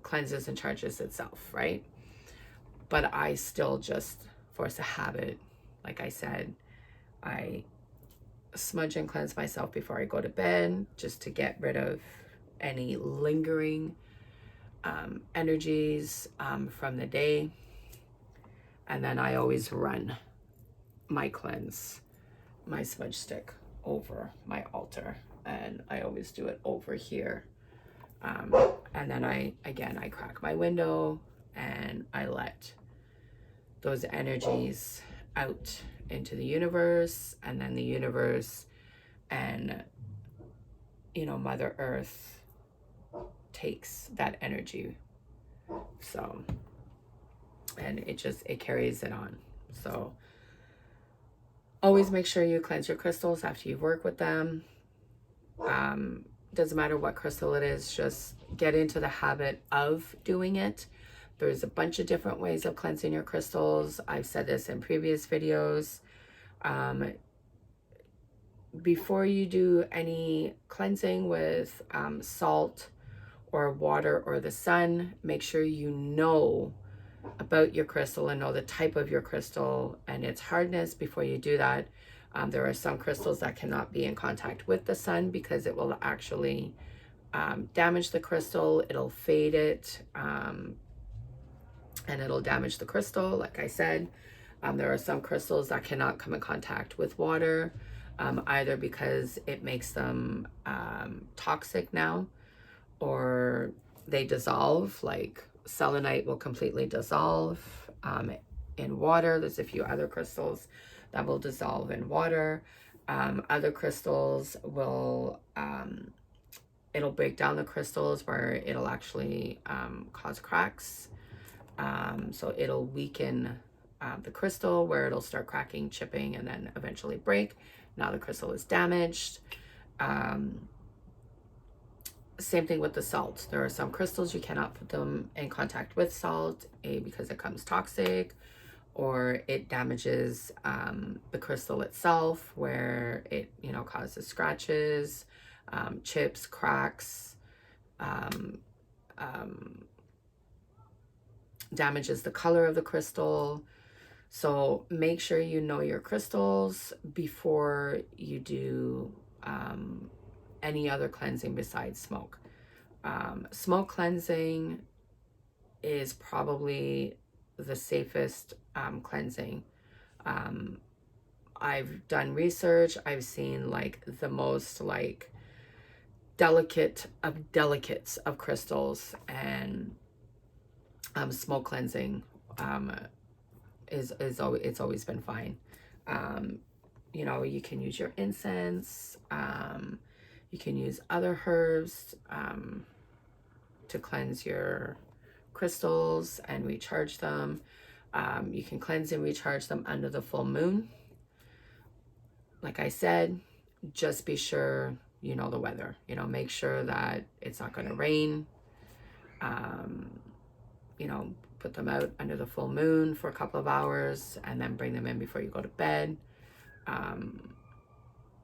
cleanses and charges itself, right? But I still just force a habit. Like I said, I smudge and cleanse myself before I go to bed, just to get rid of any lingering energies from the day. And then I always run my cleanse, my smudge stick over my altar, and I always do it over here. And then I crack my window and I let those energies out into the universe, and then the universe and, you know, Mother Earth takes that energy. So, and it carries it on. So always make sure you cleanse your crystals after you work with them. Doesn't matter what crystal it is, just get into the habit of doing it. There's a bunch of different ways of cleansing your crystals. I've said this in previous videos. Before you do any cleansing with salt or water or the sun, make sure you know about your crystal and know the type of your crystal and its hardness before you do that. There are some crystals that cannot be in contact with the sun because it will actually damage the crystal. It'll fade it, and it'll damage the crystal. Like I said, there are some crystals that cannot come in contact with water, either because it makes them toxic now, or they dissolve. Like selenite will completely dissolve in water. There's a few other crystals that will dissolve in water. Other crystals will, it'll break down the crystals where it'll actually cause cracks. So it'll weaken the crystal where it'll start cracking, chipping, and then eventually break. Now the crystal is damaged. Same thing with the salt. There are some crystals you cannot put them in contact with salt, because it becomes toxic, or it damages the crystal itself, where it, you know, causes scratches, chips, cracks, damages the color of the crystal. So make sure you know your crystals before you do any other cleansing besides smoke. Smoke cleansing is probably the safest cleansing. I've done research. I've seen like the most like delicate of delicates of crystals, and smoke cleansing it's always been fine. You know, you can use your incense. You can use other herbs to cleanse your crystals and recharge them. You can cleanse and recharge them under the full moon. Like I said, just be sure you know the weather. You know, make sure that it's not going to rain. You know, put them out under the full moon for a couple of hours and then bring them in before you go to bed.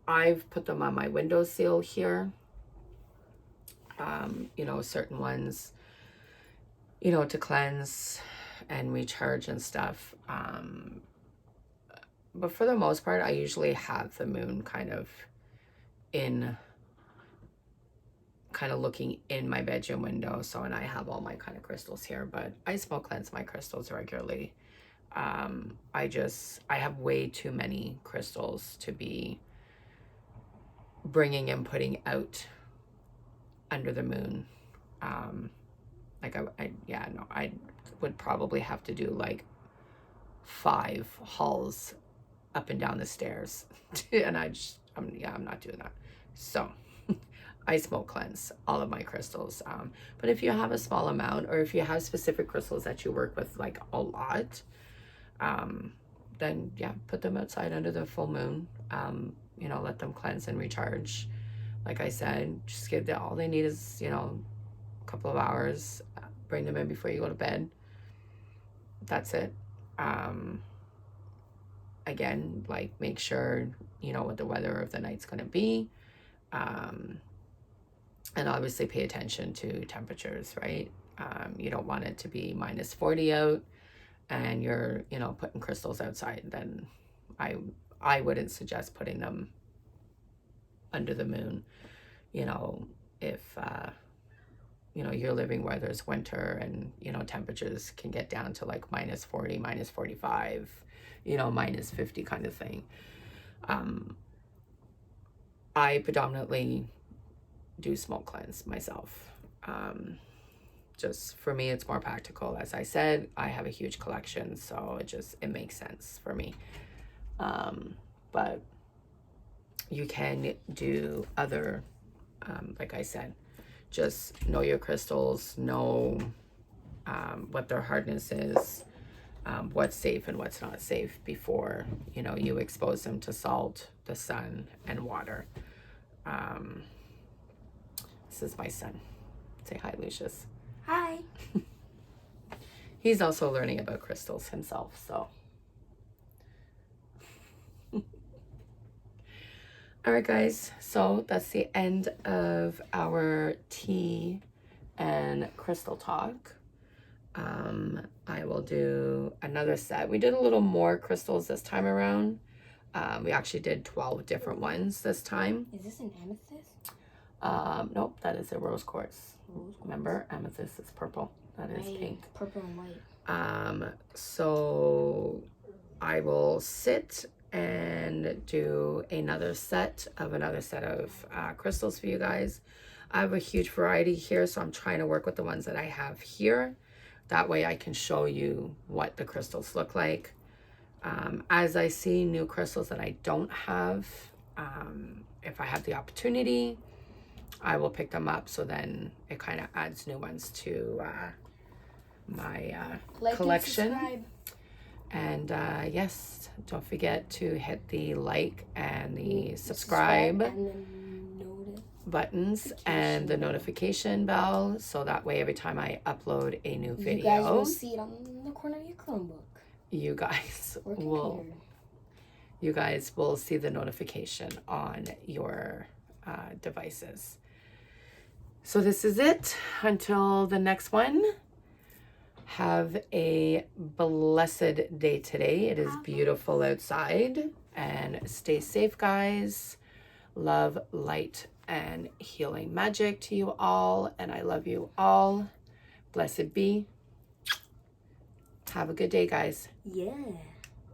I've put them on my windowsill here. You know, certain ones, you know, to cleanse and recharge and stuff. But for the most part, I usually have the moon kind of looking in my bedroom window. So, and I have all my kind of crystals here, but I smoke cleanse my crystals regularly. I have way too many crystals to be bringing and putting out under the moon. Like I would probably have to do like 5 hauls up and down the stairs. And I'm not doing that. So I smoke cleanse all of my crystals. But if you have a small amount, or if you have specific crystals that you work with like a lot, then yeah, put them outside under the full moon. You know, let them cleanse and recharge. Like I said, just give them, all they need is, you know, a couple of hours. Bring them in before you go to bed. That's it. Again, like, make sure you know what the weather of the night's going to be. And obviously pay attention to temperatures, right? You don't want it to be minus 40 out and you're, you know, putting crystals outside. Then I wouldn't suggest putting them under the moon, you know, if you know, you're living where there's winter and, you know, temperatures can get down to like minus 40, minus 45, you know, minus 50 kind of thing. I predominantly do smoke cleanse myself. Just for me, it's more practical. As I said, I have a huge collection, so it makes sense for me. But you can do other, like I said, just know your crystals, know what their hardness is, what's safe and what's not safe before, you know, you expose them to salt, the sun, and water. This is my son. Say hi, Lucius. Hi. He's also learning about crystals himself, so. All right, guys, so that's the end of our tea and crystal talk. I will do another set. We did a little more crystals this time around. We actually did 12 different ones this time. Is this an amethyst? Nope, that is a rose quartz. Remember, amethyst is purple. That is pink. Purple and white. So I will sit and do another set of crystals for you guys. I have a huge variety here, so I'm trying to work with the ones that I have here. That way I can show you what the crystals look like. As I see new crystals that I don't have, if I have the opportunity, I will pick them up, so then it kind of adds new ones to my collection. And yes, don't forget to hit the like and the subscribe buttons and the notification bell, so that way every time I upload a new video, you guys will see it on the corner of your Chromebook. You guys will see the notification on your devices. So this is it until the next one. Have a blessed day today. It is beautiful outside, and stay safe, guys. Love, light, and healing magic to you all, and I love you all. Blessed be. Have a good day, guys. Yeah.